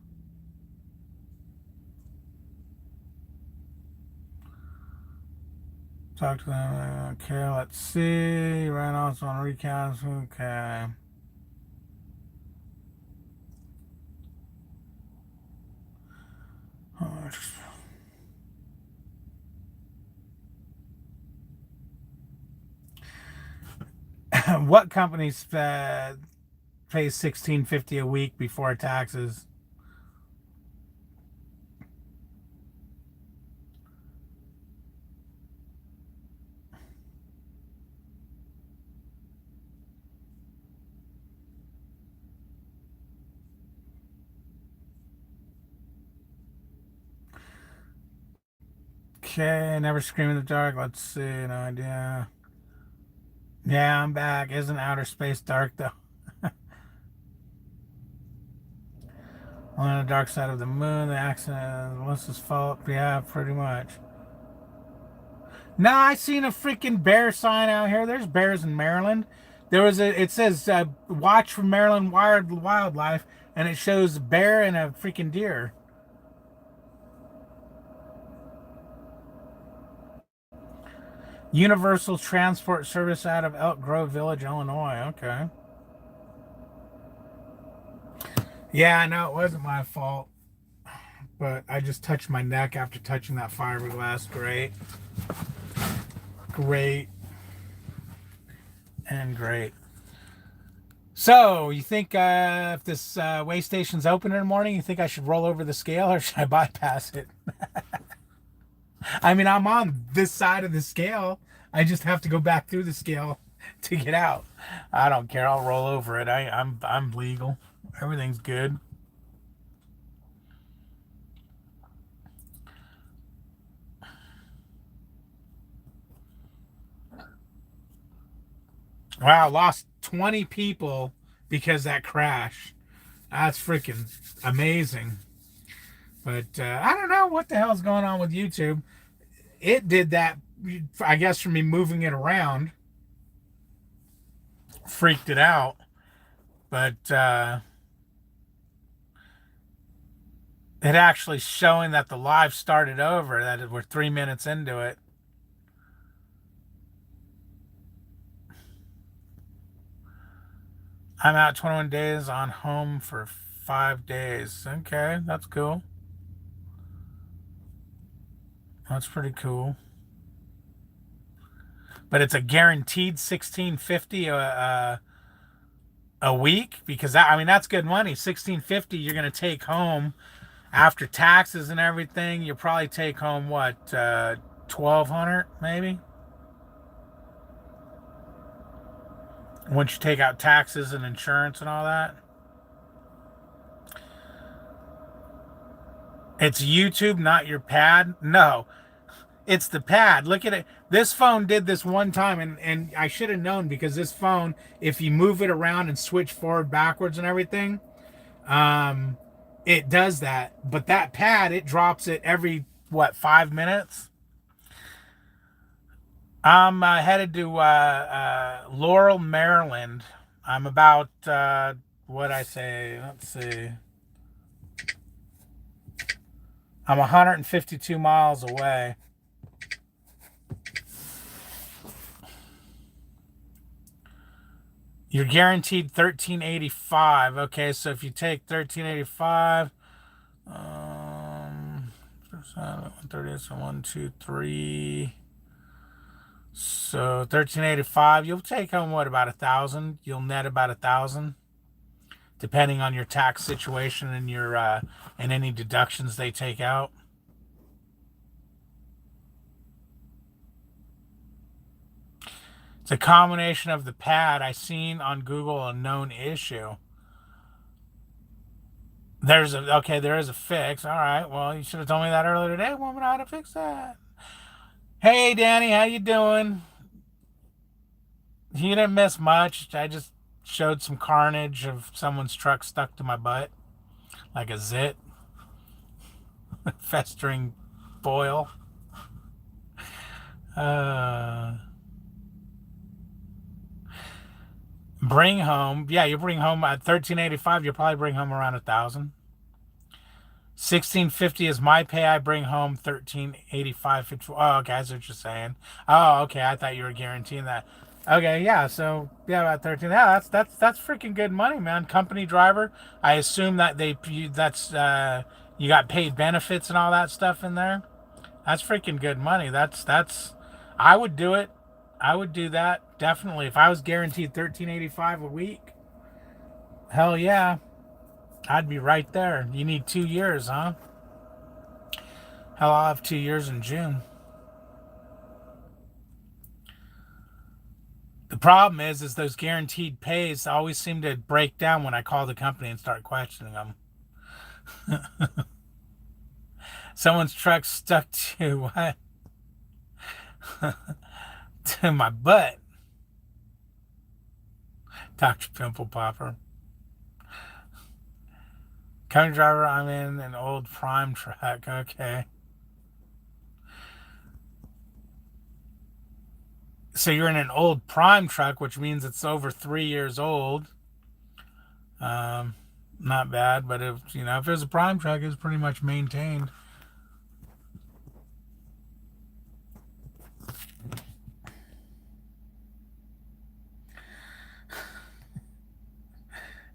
B: Talk to them. Okay, let's see. Ran also on recounts. Okay. What companies pays $16.50 a week before taxes? Okay, never scream in the dark. Let's see, no idea. Yeah, I'm back. Isn't outer space dark though? On the dark side of the moon, the accident is Melissa's fault. Yeah, pretty much. Nah, I seen a freaking bear sign out here. There's bears in Maryland. It says watch for Maryland wildlife, and it shows a bear and a freaking deer. Universal Transport Service out of Elk Grove Village, Illinois. Okay. Yeah, I know it wasn't my fault, but I just touched my neck after touching that fiberglass. Great. Great. And great. So, you think if this weigh station's open in the morning, you think I should roll over the scale or should I bypass it? I mean, I'm on this side of the scale. I just have to go back through the scale to get out. I don't care. I'll roll over it. I'm legal. Everything's good. Wow, lost 20 people because that crash. That's freaking amazing. But I don't know what the hell's going on with YouTube. It did that, I guess, for me moving it around. Freaked it out. But it actually showing that the live started over, that we're 3 minutes into it. I'm out 21 days, on home for 5 days. Okay, that's cool. That's pretty cool. But it's a guaranteed $16.50 a week, because that's good money. $16.50 you're going to take home. After taxes and everything, you probably take home what, 1,200 maybe. Once you take out taxes and insurance and all that. It's YouTube, not your pad. No, it's the pad. Look at it. This phone did this one time, and I should have known, because this phone, if you move it around and switch forward, backwards, and everything, um, it does that. But that pad, it drops it every, what, 5 minutes? I'm headed to Laurel, Maryland. I'm about, what I say, let's see. I'm 152 miles away. You're guaranteed 1385. Okay, so if you take 1385, 130, so 1, 2, 3. So 1385, you'll take home what, about 1,000? You'll net about 1,000, depending on your tax situation and your and any deductions they take out. It's a combination of the pad. I seen on Google a known issue. There is a fix. All right. Well, you should have told me that earlier today. Woman, how to fix that? Hey, Danny, how you doing? You didn't miss much. I just showed some carnage of someone's truck stuck to my butt, like a zit, festering boil. Bring home, yeah, you bring home at 1385. You probably bring home around 1,000. 1650 is my pay. I bring home 1385. Oh, okay, that's what you're saying. Oh, okay, I thought you were guaranteeing that. Okay, yeah, so yeah, about 13. Yeah, that's freaking good money, man. Company driver. I assume that that's you got paid benefits and all that stuff in there. That's freaking good money. That's I would do it. I would do that definitely if I was guaranteed 1385 a week. Hell yeah. I'd be right there. You need 2 years, huh? Hell, I'll have 2 years in June. The problem is those guaranteed pays always seem to break down when I call the company and start questioning them. Someone's truck stuck to what? To my butt. Dr. Pimple Popper. Company driver, I'm in an old Prime truck. Okay. So you're in an old Prime truck, which means it's over 3 years old. Not bad, but if it was a Prime truck, it's pretty much maintained.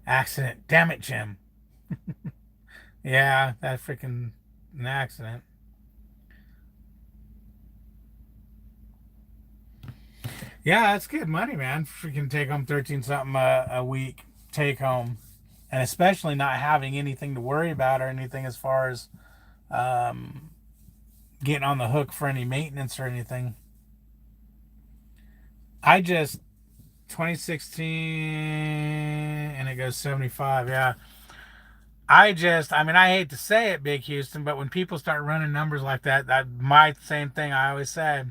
B: Accident. Damn it, Jim. Yeah, that freaking an accident. Yeah, that's good money, man. Freaking take home 13 something a week take home, and especially not having anything to worry about or anything as far as um, getting on the hook for any maintenance or anything. I just 2016 and it goes 75. Yeah. I mean, I hate to say it, Big Houston, but when people start running numbers like that my same thing I always say,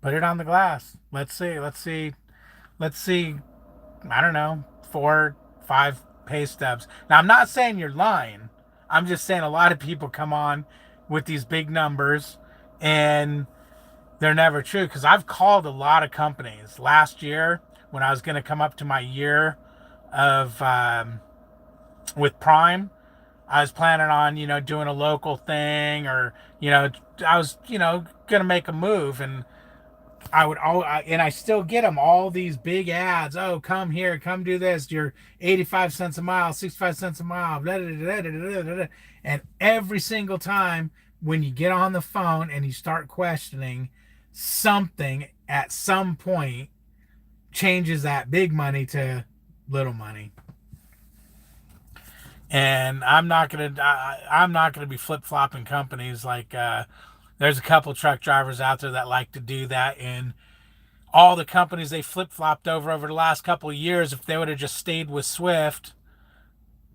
B: put it on the glass. Let's see. Let's see. I don't know, 4, 5 pay stubs. Now, I'm not saying you're lying. I'm just saying a lot of people come on with these big numbers and they're never true. Because I've called a lot of companies last year when I was going to come up to my year of with Prime. I was planning on, doing a local thing, or, I was, going to make a move, and I still get them all these big ads. Oh, come here, come do this. You're 85 cents a mile, 65 cents a mile, blah, blah, blah, blah, blah, blah. And every single time when you get on the phone and you start questioning, something at some point changes that big money to little money. And I'm not gonna be flip flopping companies like. There's a couple truck drivers out there that like to do that, and all the companies they flip flopped over the last couple of years, if they would have just stayed with Swift,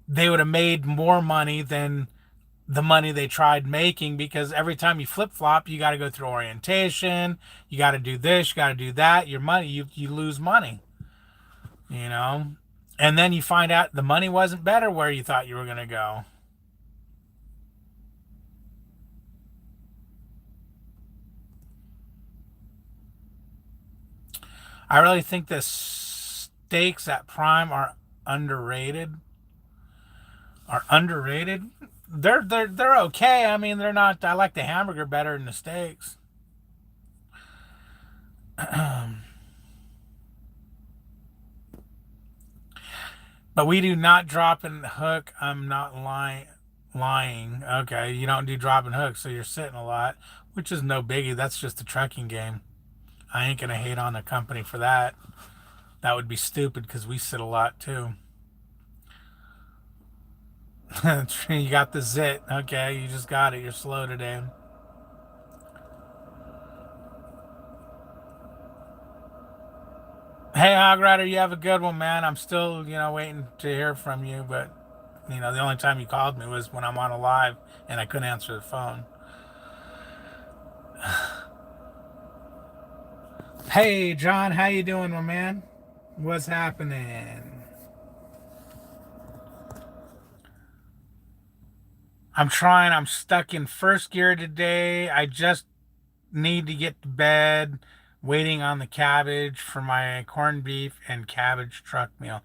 B: they would have made more money than the money they tried making, because every time you flip flop, you got to go through orientation, you got to do this, you got to do that. Your money, you lose money, you know, and then you find out the money wasn't better where you thought you were gonna go. I really think the steaks at Prime are underrated. Are underrated. They're okay. I mean, they're not. I like the hamburger better than the steaks. But we do not drop and hook. I'm not lying. Lying. Okay, you don't do drop and hook, so you're sitting a lot, which is no biggie. That's just a trucking game. I ain't gonna hate on the company for that. That would be stupid because we sit a lot too. You got the zit. Okay, you just got it. You're slow today. Hey, Hog Rider, you have a good one, man. I'm still, waiting to hear from you, but the only time you called me was when I'm on a live and I couldn't answer the phone. Hey, John, how you doing, my man? What's happening? I'm trying. I'm stuck in first gear today. I just need to get to bed, waiting on the cabbage for my corned beef and cabbage truck meal.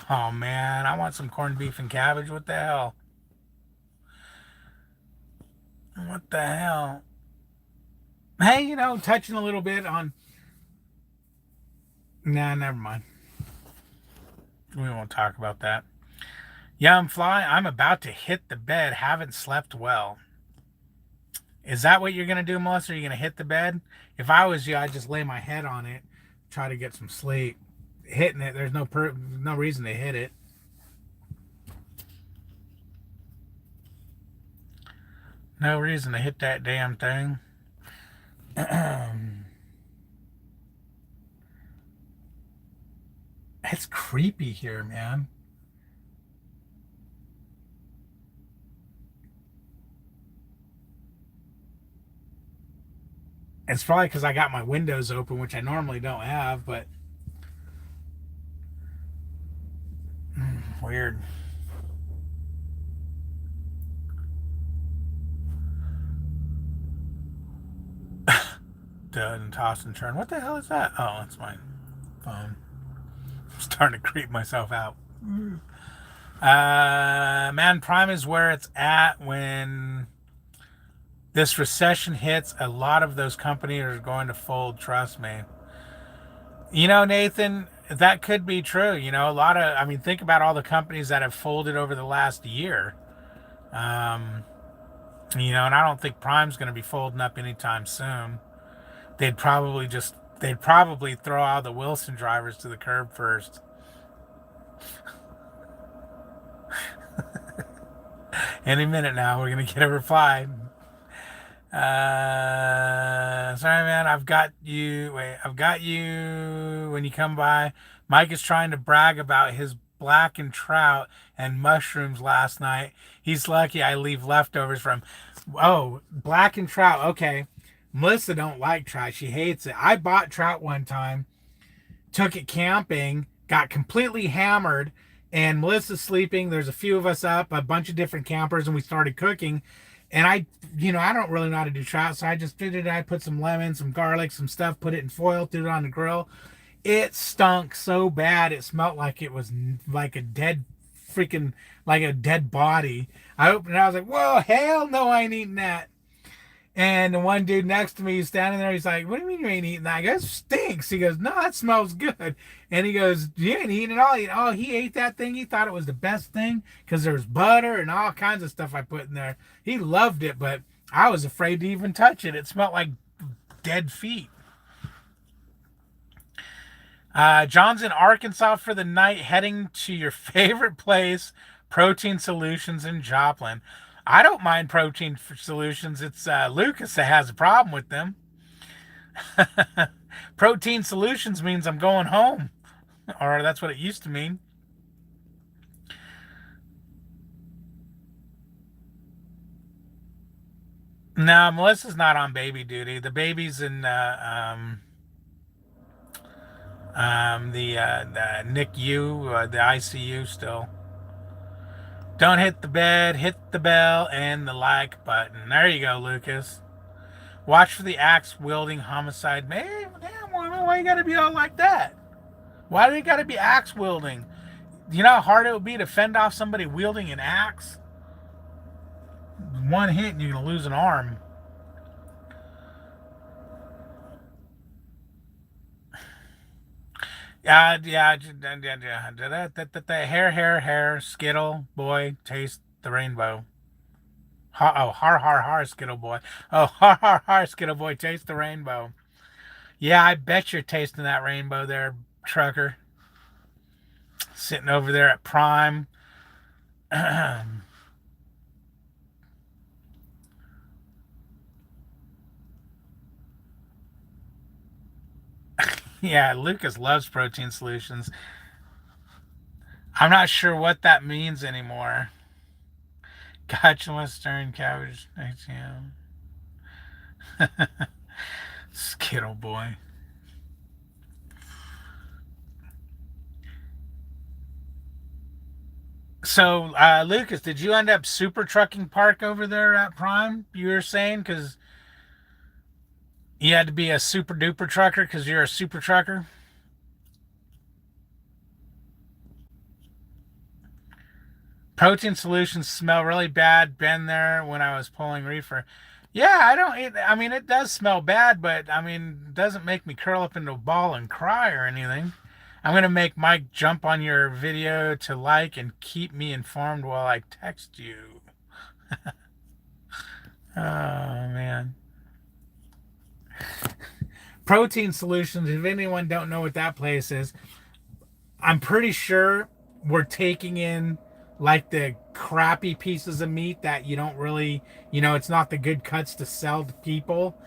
B: Oh man, I want some corned beef and cabbage. What the hell? What the hell? Hey, touching a little bit on. Nah, never mind. We won't talk about that. Young Fly, I'm about to hit the bed. Haven't slept well. Is that what you're gonna do, Melissa? Are you gonna hit the bed? If I was you, I'd just lay my head on it, try to get some sleep. Hitting it, there's no reason to hit it. No reason to hit that damn thing. It's creepy here, man. It's probably because I got my windows open, which I normally don't have, but weird. And toss and turn. What the hell is that? Oh, that's my phone. I'm starting to creep myself out. Man, Prime is where it's at when this recession hits. A lot of those companies are going to fold. Trust me. Nathan, that could be true. A lot of, I mean, think about all the companies that have folded over the last year. Um, and I don't think Prime's going to be folding up anytime soon. They'd probably throw all the Wilson drivers to the curb first. Any minute now, we're going to get a reply. Sorry, man. I've got you. Wait, I've got you when you come by. Mike is trying to brag about his blackened trout and mushrooms last night. He's lucky I leave leftovers from. Oh, blackened trout. Okay. Melissa don't like trout. She hates it. I bought trout one time, took it camping, got completely hammered, and Melissa's sleeping. There's a few of us up, a bunch of different campers, and we started cooking. And I don't really know how to do trout, so I just did it. I put some lemon, some garlic, some stuff, put it in foil, threw it on the grill. It stunk so bad. It smelled like it was like a dead freaking, like a dead body. I opened it. I was like, whoa, hell no, I ain't eating that. And the one dude next to me is standing there. He's like, "What do you mean you ain't eating that?" I go, "It stinks." He goes, "No, that smells good." And he goes, "You ain't eating it all." Oh, he ate that thing. He thought it was the best thing because there's butter and all kinds of stuff I put in there. He loved it, but I was afraid to even touch it. It smelled like dead feet. John's in Arkansas for the night, heading to your favorite place Protein Solutions in Joplin. I don't mind Protein Solutions. It's Lucas that has a problem with them. Protein Solutions means I'm going home, or that's what it used to mean. No, Melissa's not on baby duty. The baby's in the NICU, the ICU still. Don't hit the bed, hit the bell, and the like button. There you go, Lucas. Watch for the axe wielding homicide. Man, damn woman, why you gotta be all like that? Why do you gotta be axe wielding? You know how hard it would be to fend off somebody wielding an axe? One hit and you're gonna lose an arm. Yeah. Hair, Skittle boy, taste the rainbow. Oh, har, Skittle boy. Oh, har, Skittle boy, taste the rainbow. Yeah, I bet you're tasting that rainbow there, trucker. Sitting over there at Prime. Yeah, Lucas loves Protein Solutions. I'm not sure what that means anymore. Gotcha, Western cabbage. Yeah. Skittle boy. So, Lucas, did you end up super trucking park over there at Prime? You were saying because you had to be a super duper trucker because you're a super trucker. Protein Solutions smell really bad. Been there when I was pulling reefer. Yeah, I don't. I mean, it does smell bad, but I mean, it doesn't make me curl up into a ball and cry or anything. I'm gonna make Mike jump on your video to like and keep me informed while I text you. Oh man. Protein Solutions. If anyone don't know what that place is, I'm pretty sure we're taking in like the crappy pieces of meat that you don't really, it's not the good cuts to sell to people.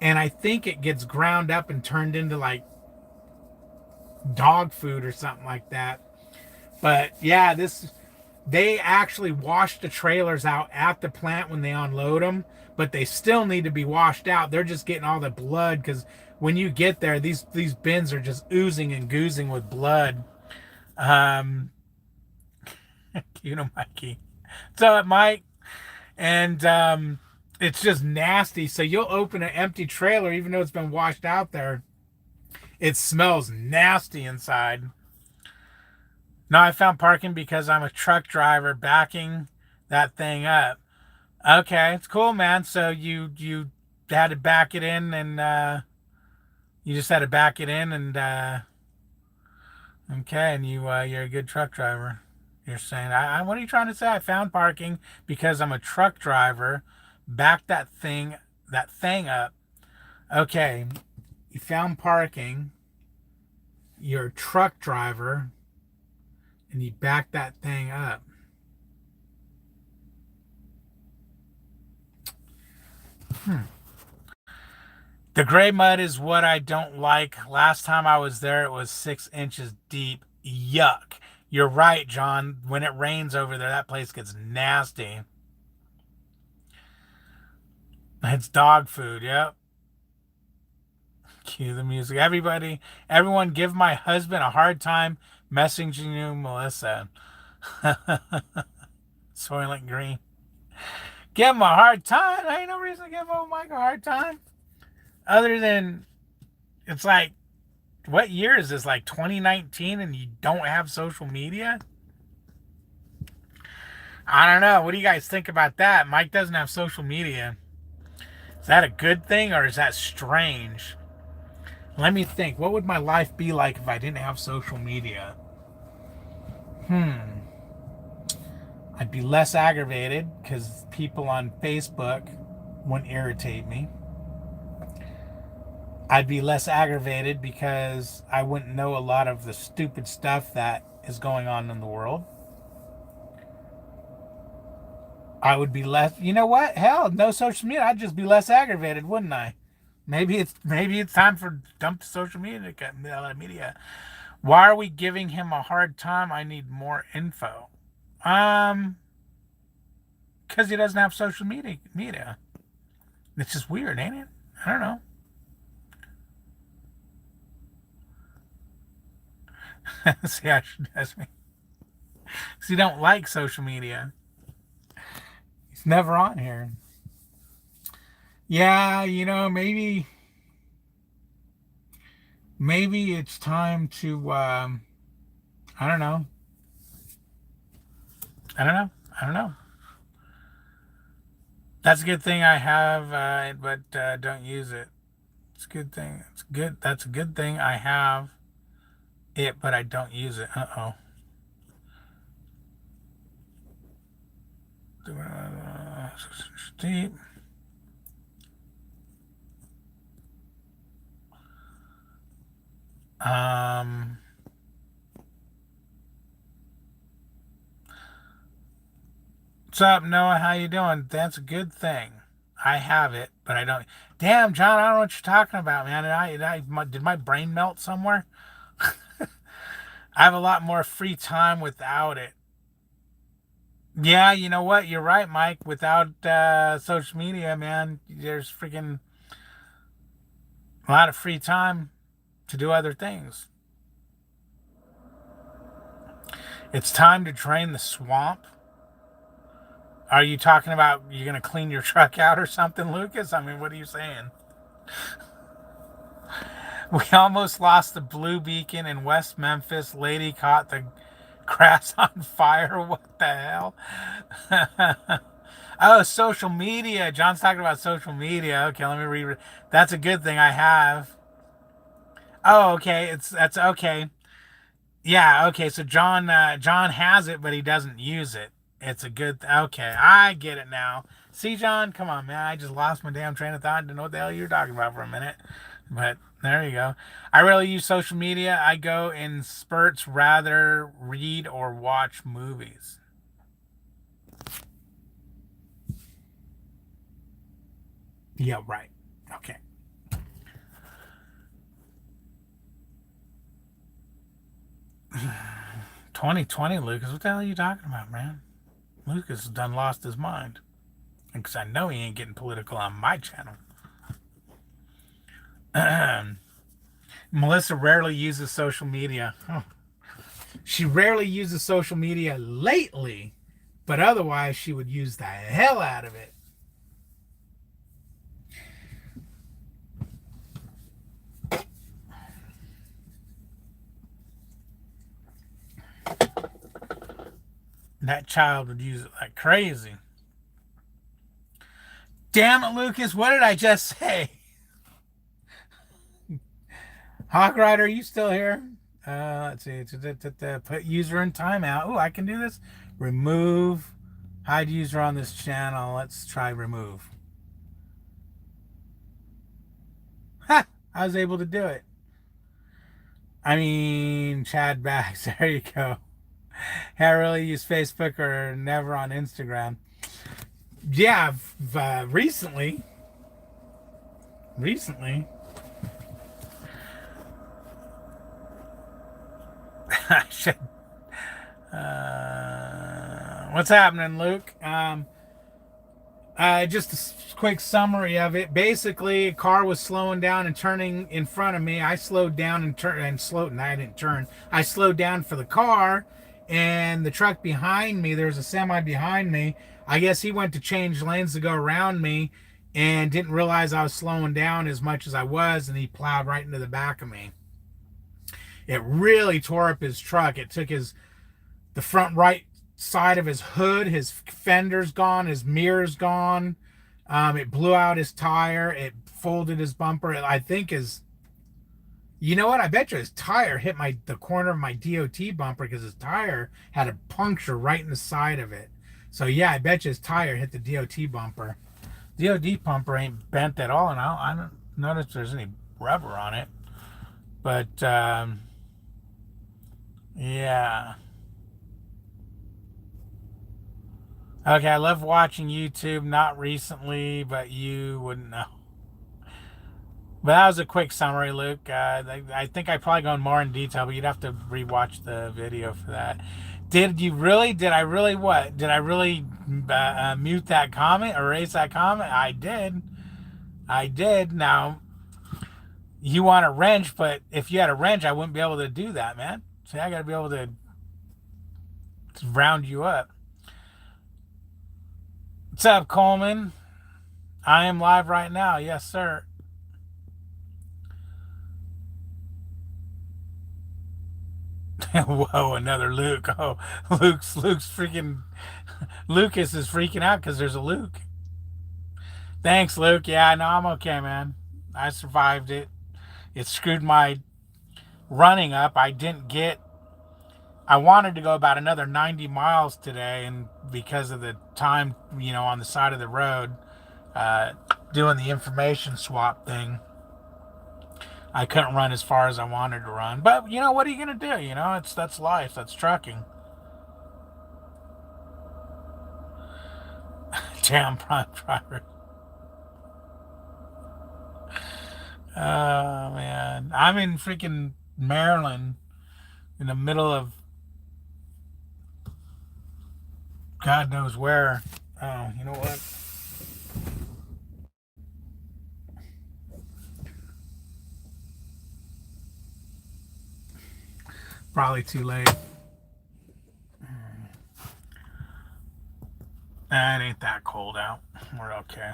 B: And I think it gets ground up and turned into like dog food or something like that. But yeah, they actually wash the trailers out at the plant when they unload them, but they still need to be washed out. They're just getting all the blood because when you get there, these bins are just oozing and goozing with blood. Um, Mikey. So Mike, and it's just nasty. So you'll open an empty trailer, even though it's been washed out there. It smells nasty inside. No, I found parking because I'm a truck driver backing that thing up. Okay, it's cool, man. So you had to back it in, and you just had to back it in, and okay, and you're a good truck driver. You're saying, what are you trying to say? I found parking because I'm a truck driver. Back that thing up. Okay, you found parking. You're a truck driver, and you back that thing up. The gray mud is what I don't like. Last time I was there, it was 6 inches deep. Yuck. You're right, John. When it rains over there, that place gets nasty. It's dog food, yep. Cue the music. Everyone give my husband a hard time messaging you, Melissa. Soylent Green. Give him a hard time. There ain't no reason to give old Mike a hard time. Other than, it's like, what year is this? Like 2019 and you don't have social media? I don't know. What do you guys think about that? Mike doesn't have social media. Is that a good thing or is that strange? Let me think. What would my life be like if I didn't have social media? I'd be less aggravated because people on Facebook wouldn't irritate me. I'd be less aggravated because I wouldn't know a lot of the stupid stuff that is going on in the world. I would be less. You know what? Hell, no social media. I'd just be less aggravated, wouldn't I? Maybe it's time for dump the social media. Why are we giving him a hard time? I need more info. Um, because he doesn't have social media. It's just weird, ain't it? I don't know. See, I should ask me. Because he don't like social media. He's never on here. Yeah, maybe it's time to I don't know. I don't know. I don't know. That's a good thing I have, but don't use it. It's a good thing. It's good. That's a good thing I have it, but I don't use it. Uh-oh. Steep. Um, what's up, Noah? How you doing? That's a good thing. I have it, but I don't. Damn, John, I don't know what you're talking about, man. Did my brain melt somewhere? I have a lot more free time without it. Yeah, you know what? You're right, Mike. Without social media, man, there's freaking a lot of free time to do other things. It's time to drain the swamp. Are you talking about you're going to clean your truck out or something, Lucas? I mean, what are you saying? We almost lost the Blue Beacon in West Memphis. Lady caught the grass on fire. What the hell? Oh, social media. John's talking about social media. Okay, let me read. That's a good thing I have. Oh, okay. That's okay. Yeah, okay. So John has it, but he doesn't use it. It's a good. Okay, I get it now. See, John, come on, man. I just lost my damn train of thought. Didn't know what the hell you were talking about for a minute. But there you go. I really use social media. I go in spurts, rather read or watch movies. Yeah, right. Okay. 2020, Lucas. What the hell are you talking about, man? Lucas has done lost his mind. Because I know he ain't getting political on my channel. Melissa rarely uses social media. Oh. She rarely uses social media lately, but otherwise she would use the hell out of it. That child would use it like crazy. Damn it, Lucas, what did I just say? Hawk Rider, are you still here? Let's see. Put user in timeout. Oh, I can do this. Remove. Hide user on this channel. Let's try remove. Ha! I was able to do it. I mean, Chad Bags. There you go. I really use Facebook or never on Instagram. Yeah, recently. I should. What's happening, Luke? Just a quick summary of it. Basically, a car was slowing down and turning in front of me. I slowed down and turned and slowed, and I didn't turn. I slowed down for the car, and the truck behind me. There's a semi behind me. I guess he went to change lanes to go around me, and didn't realize I was slowing down as much as I was, and he plowed right into the back of me. It really tore up his truck. It took the front right side of his hood, his fender's gone, his mirror's gone. It blew out his tire. It folded his bumper. I think you know what? I bet you his tire hit the corner of my DOT bumper because his tire had a puncture right in the side of it. So yeah, I bet you his tire hit the DOT bumper. DOT bumper ain't bent at all, and I don't notice there's any rubber on it. But yeah. Okay, I love watching YouTube. Not recently, but you wouldn't know. But that was a quick summary, Luke. I think I probably gone more in detail, but you'd have to rewatch the video for that. Did you really? Did I really what? Did I really mute that comment, erase that comment? I did. I did. Now, you want a wrench, but if you had a wrench, I wouldn't be able to do that, man. See, I got to be able to round you up. What's up, Coleman? I am live right now. Yes, sir. Whoa, another Luke. Oh, Luke's freaking Lucas is freaking out because there's a Luke. Thanks, Luke. Yeah, no, I'm okay, man. I survived it. It screwed my running up. I wanted to go about another 90 miles today, and because of the time, on the side of the road, uh, doing the information swap thing, I couldn't run as far as I wanted to run. But what are you gonna do? That's life. That's trucking. Damn prime driver. Oh man, I'm in freaking Maryland, in the middle of God knows where. Oh, you know what? Probably too late. It ain't that cold out. We're okay.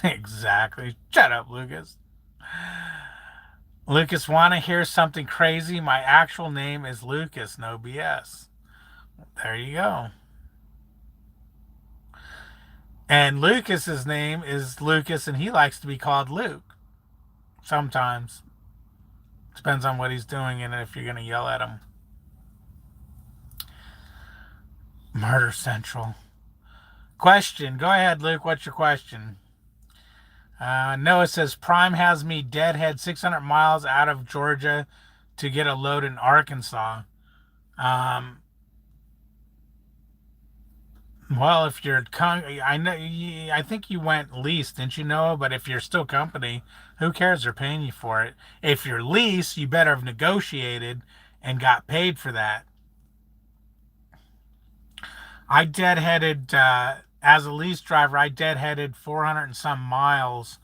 B: Exactly. Shut up, Lucas. Lucas, want to hear something crazy? My actual name is Lucas, no BS. There you go. And Lucas's name is Lucas, and he likes to be called Luke. Sometimes. Depends on what he's doing and if you're going to yell at him. Murder Central. Question. Go ahead, Luke. What's your question? Noah says, Prime has me deadhead 600 miles out of Georgia to get a load in Arkansas. Well, if you're, I know, I think you went lease, didn't you, Noah? But if you're still company, who cares? They're paying you for it. If you're lease, you better have negotiated and got paid for that. I deadheaded, as a lease driver, I deadheaded 400 and some miles.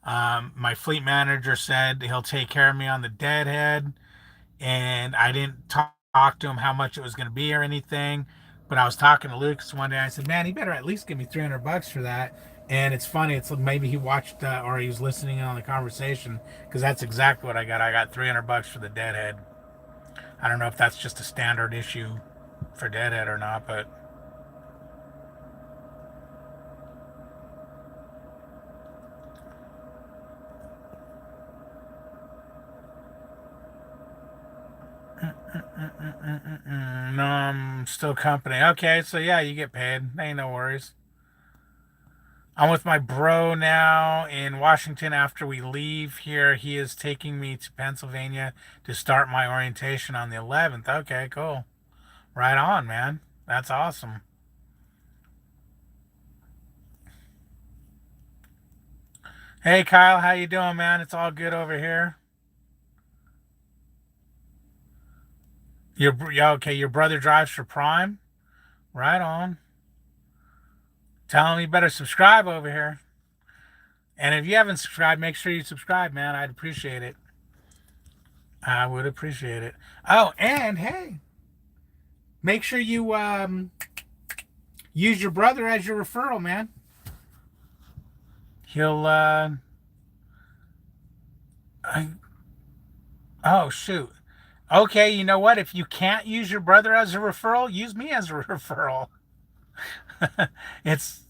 B: My fleet manager said he'll take care of me on the deadhead, and I didn't talk to him how much it was going to be or anything. But I was talking to Lucas one day. I said, "Man, he better at least give me $300 for that." And it's funny. It's maybe he watched or he was listening in on the conversation, because that's exactly what I got. I got $300 for the deadhead. I don't know if that's just a standard issue for deadhead or not, but no, I'm still company. Okay, so yeah, you get paid. Ain't no worries. I'm with my bro now in Washington. After we leave here, he is taking me to Pennsylvania to start my orientation on the 11th. Okay, cool. Right on, man. That's awesome. Hey, Kyle, how you doing, man? It's all good over here. Yeah, okay, your brother drives for Prime? Right on. Tell him you better subscribe over here. And if you haven't subscribed, make sure you subscribe, man. I'd appreciate it. I would appreciate it. Oh, and hey, make sure you use your brother as your referral, man. He'll oh shoot. Okay, you know what? If you can't use your brother as a referral, use me as a referral. It's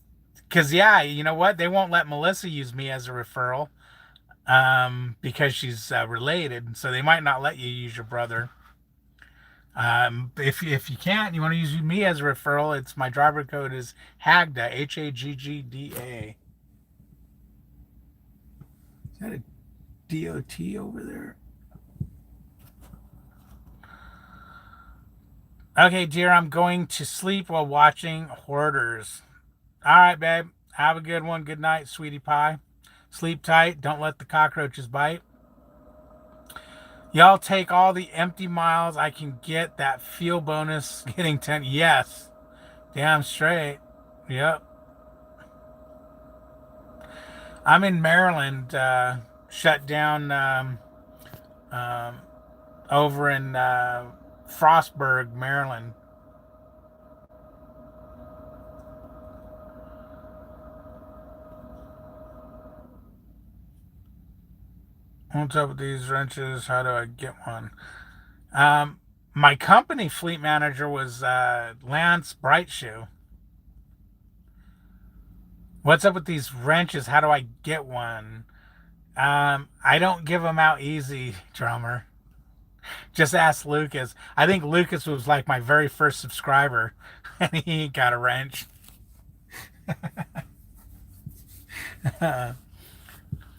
B: because, yeah, you know what? They won't let Melissa use me as a referral, because she's related, so they might not let you use your brother. If you can't, you want to use me as a referral, it's my driver code is Haggda, Haggda. Is that a DOT over there? Okay, dear, I'm going to sleep while watching Hoarders. All right, babe. Have a good one. Good night, sweetie pie. Sleep tight. Don't let the cockroaches bite. Y'all take all the empty miles I can get. That fuel bonus getting 10. Yes. Damn straight. Yep. I'm in Maryland. Shut down um, over in Frostburg, Maryland. What's up with these wrenches? How do I get one? Um, my company fleet manager was Lance Brightshoe. What's up with these wrenches? How do I get one? I don't give them out easy, drummer. Just ask Lucas. I think Lucas was like my very first subscriber, and he got a wrench.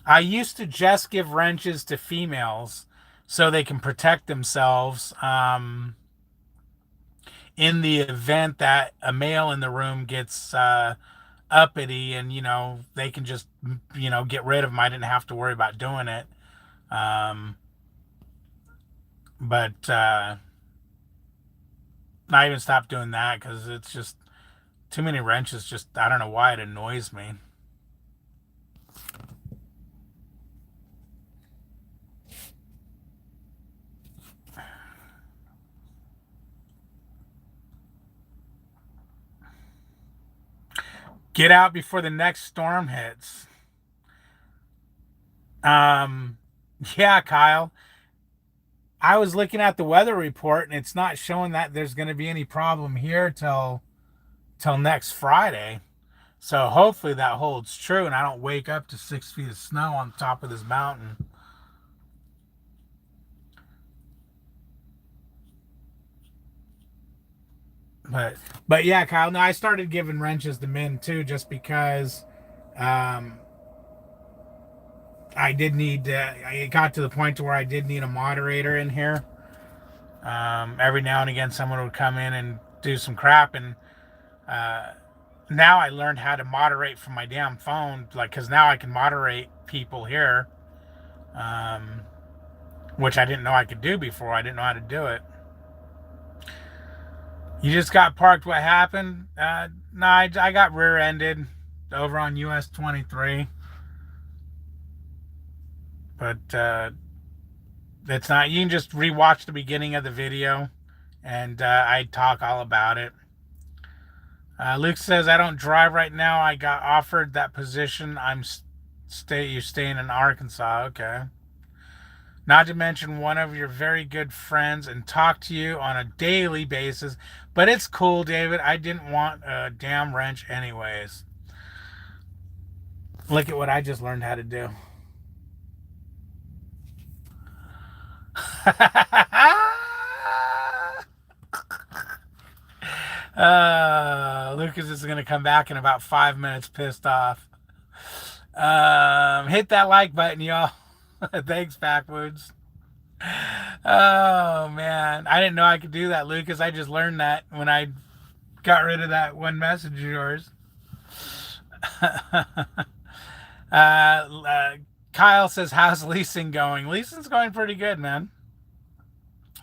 B: I used to just give wrenches to females so they can protect themselves in the event that a male in the room gets uppity, and they can just get rid of them. I didn't have to worry about doing it. Um, but I even stopped doing that because it's just too many wrenches. Just I don't know why it annoys me. Get out before the next storm hits. Um, yeah, Kyle. I was looking at the weather report and it's not showing that there's going to be any problem here till next Friday. So hopefully that holds true and I don't wake up to 6 feet of snow on top of this mountain. But but yeah, Kyle. No, I started giving wrenches to men too, just because um, I did need. I got to the point to where I did need a moderator in here. Every now and again, someone would come in and do some crap, and uh, now I learned how to moderate from my damn phone. Like, because now I can moderate people here, um, which I didn't know I could do before. I didn't know how to do it. You just got parked. What happened? No, I got rear-ended over on US 23, but it's not. You can just rewatch the beginning of the video, and I talk all about it. Luke says I don't drive right now. I got offered that position. You're staying in Arkansas. Okay. Not to mention one of your very good friends and talk to you on a daily basis. But it's cool, David. I didn't want a damn wrench anyways. Look at what I just learned how to do. Lucas is going to come back in about 5 minutes pissed off. Hit that like button, y'all. Thanks, Backwoods. Oh, man. I didn't know I could do that, Lucas. I just learned that when I got rid of that one message of yours. Kyle says, how's leasing going? Leasing's going pretty good, man.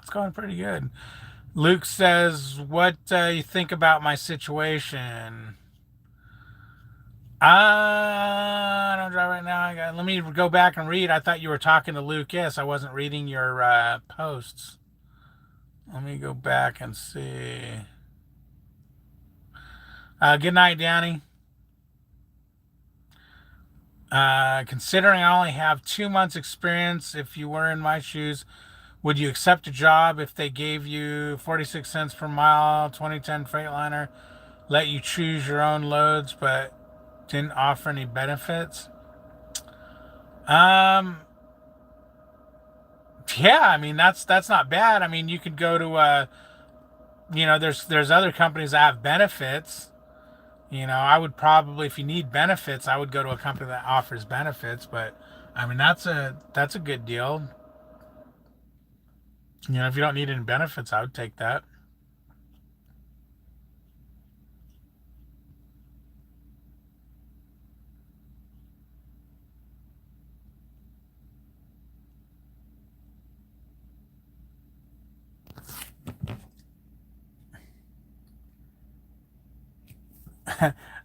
B: It's going pretty good. Luke says, what you think about my situation? I don't drive right now. Let me go back and read. I thought you were talking to Luke. Yes, I wasn't reading your posts. Let me go back and see. Good night, Danny. Considering I only have 2 months experience, if you were in my shoes, would you accept a job if they gave you 46 cents per mile, 2010 Freightliner, let you choose your own loads, but didn't offer any benefits? Yeah, I mean that's not bad. I mean you could go to there's other companies that have benefits. I would probably, if you need benefits, I would go to a company that offers benefits. But I mean that's a good deal. If you don't need any benefits, I would take that.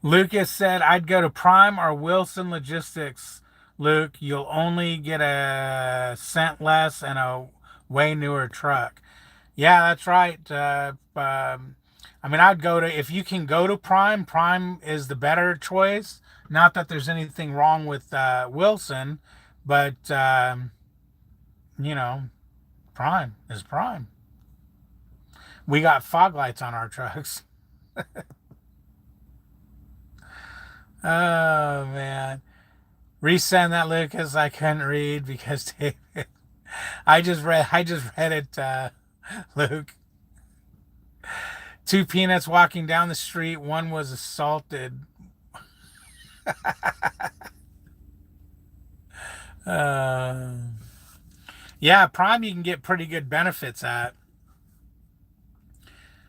B: Lucas said, I'd go to Prime or Wilson Logistics. Luke, you'll only get a cent less and a way newer truck. Yeah, that's right. I mean, I'd go to, if you can go to Prime, Prime is the better choice. Not that there's anything wrong with Wilson, but, you know, Prime is Prime. We got fog lights on our trucks. Oh, man. Resend that, Lucas. I couldn't read because David. I just read it, Luke. Two peanuts walking down the street. One was assaulted. Uh, yeah, Prime you can get pretty good benefits at.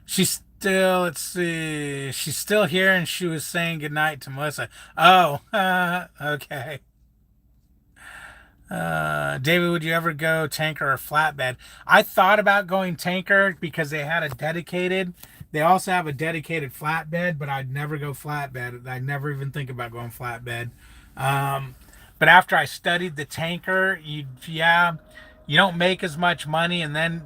B: She's still, let's see, she's still here and she was saying goodnight to Melissa. Oh, okay. David, would you ever go tanker or flatbed? I thought about going tanker because they had a dedicated. They also have a dedicated flatbed, but I'd never go flatbed. I'd never even think about going flatbed. Um, but after I studied the tanker, yeah, you don't make as much money, and then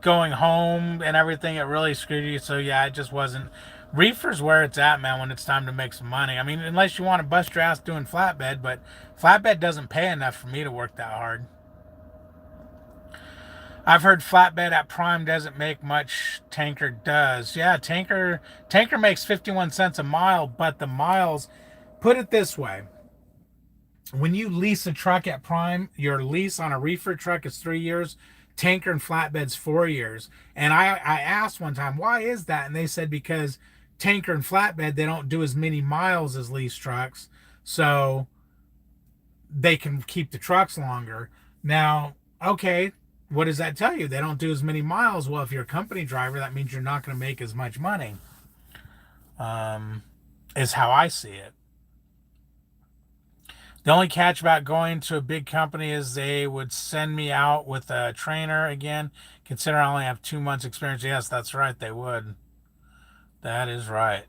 B: going home and everything, it really screwed you. So yeah, it just wasn't. Reefer's where it's at, man, when it's time to make some money. I mean, unless you want to bust your ass doing flatbed, but flatbed doesn't pay enough for me to work that hard. I've heard flatbed at Prime doesn't make much, tanker does. Yeah, tanker makes 51 cents a mile, but the miles, put it this way. When you lease a truck at Prime, your lease on a reefer truck is 3 years. Tanker and flatbed's 4 years. And I asked one time, why is that? And they said because tanker and flatbed, they don't do as many miles as lease trucks. So they can keep the trucks longer. Now, okay, what does that tell you? They don't do as many miles. Well, if you're a company driver, that means you're not going to make as much money, is how I see it. The only catch about going to a big company is they would send me out with a trainer again. Consider I only have 2 months experience. Yes, that's right. They would. That is right.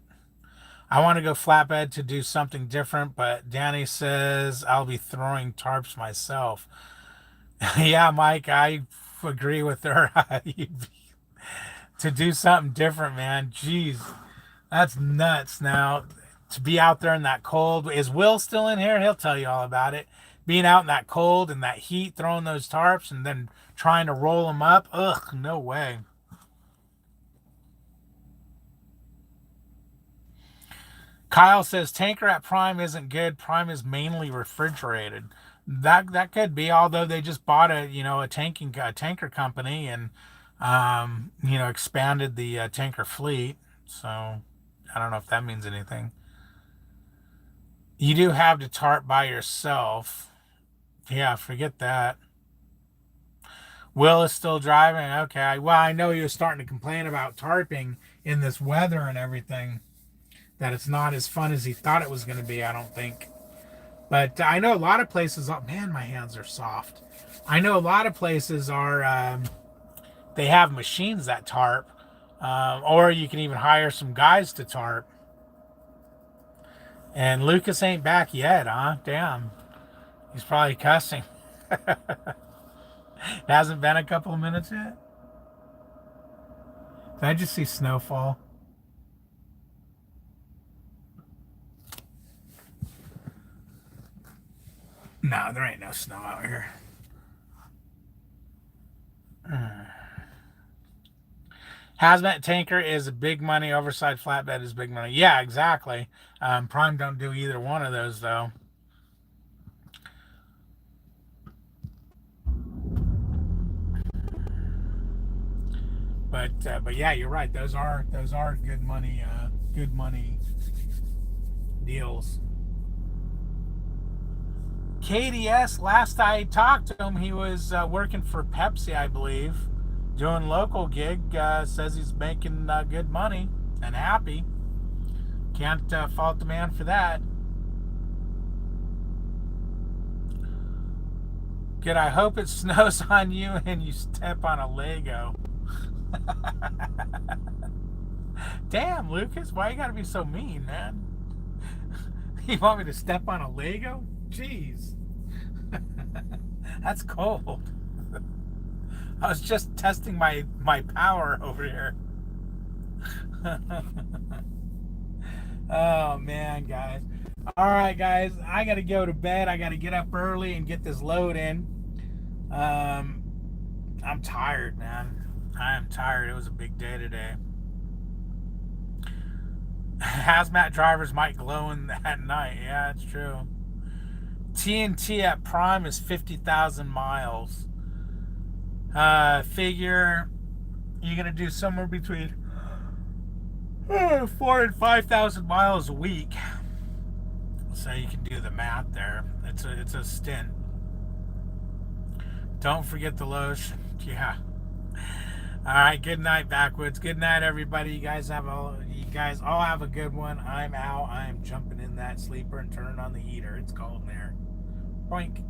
B: I want to go flatbed to do something different, but Danny says I'll be throwing tarps myself. Yeah, Mike, I agree with her. To do something different, man. Jeez, that's nuts. Now, to be out there in that cold. Is Will still in here? He'll tell you all about it. Being out in that cold and that heat, throwing those tarps and then trying to roll them up. Ugh, no way. Kyle says tanker at Prime isn't good. Prime is mainly refrigerated. That could be, although they just bought a tanker company and expanded the tanker fleet. So I don't know if that means anything. You do have to tarp by yourself. Yeah, forget that. Will is still driving. Okay. Well, I know you're starting to complain about tarping in this weather and everything. That it's not as fun as he thought it was going to be, I don't think. But I know a lot of places, oh man, my hands are soft. I know a lot of places they have machines that tarp, or you can even hire some guys to tarp. And Lucas ain't back yet, huh? Damn. He's probably cussing. It hasn't been a couple of minutes yet. Did I just see snowfall? No, there ain't no snow out here. Hazmat tanker is a big money. Oversized flatbed is big money. Yeah, exactly. Prime don't do either one of those though. But yeah, you're right. Those are good money. Good money deals. KDS, last I talked to him, he was working for Pepsi, I believe, doing local gig. Says he's making good money and happy. Can't fault the man for that. Good. I hope it snows on you and you step on a Lego. Damn, Lucas, why you gotta be so mean, man? You want me to step on a Lego? Jeez. That's cold. I was just testing my power over here. Oh man, guys. All right, guys. I gotta go to bed. I gotta get up early and get this load in. I'm tired, man. I am tired. It was a big day today. Hazmat drivers might glow at night. Yeah, it's true. TNT at prime is 50,000 miles. Figure you're gonna do somewhere between 4,000 and 5,000 miles a week. So you can do the math there. It's a stint. Don't forget the lotion. Yeah. All right. Good night, Backwoods. Good night, everybody. You guys all have a good one. I'm out. I am jumping in that sleeper and turning on the heater. It's cold in there. Boink.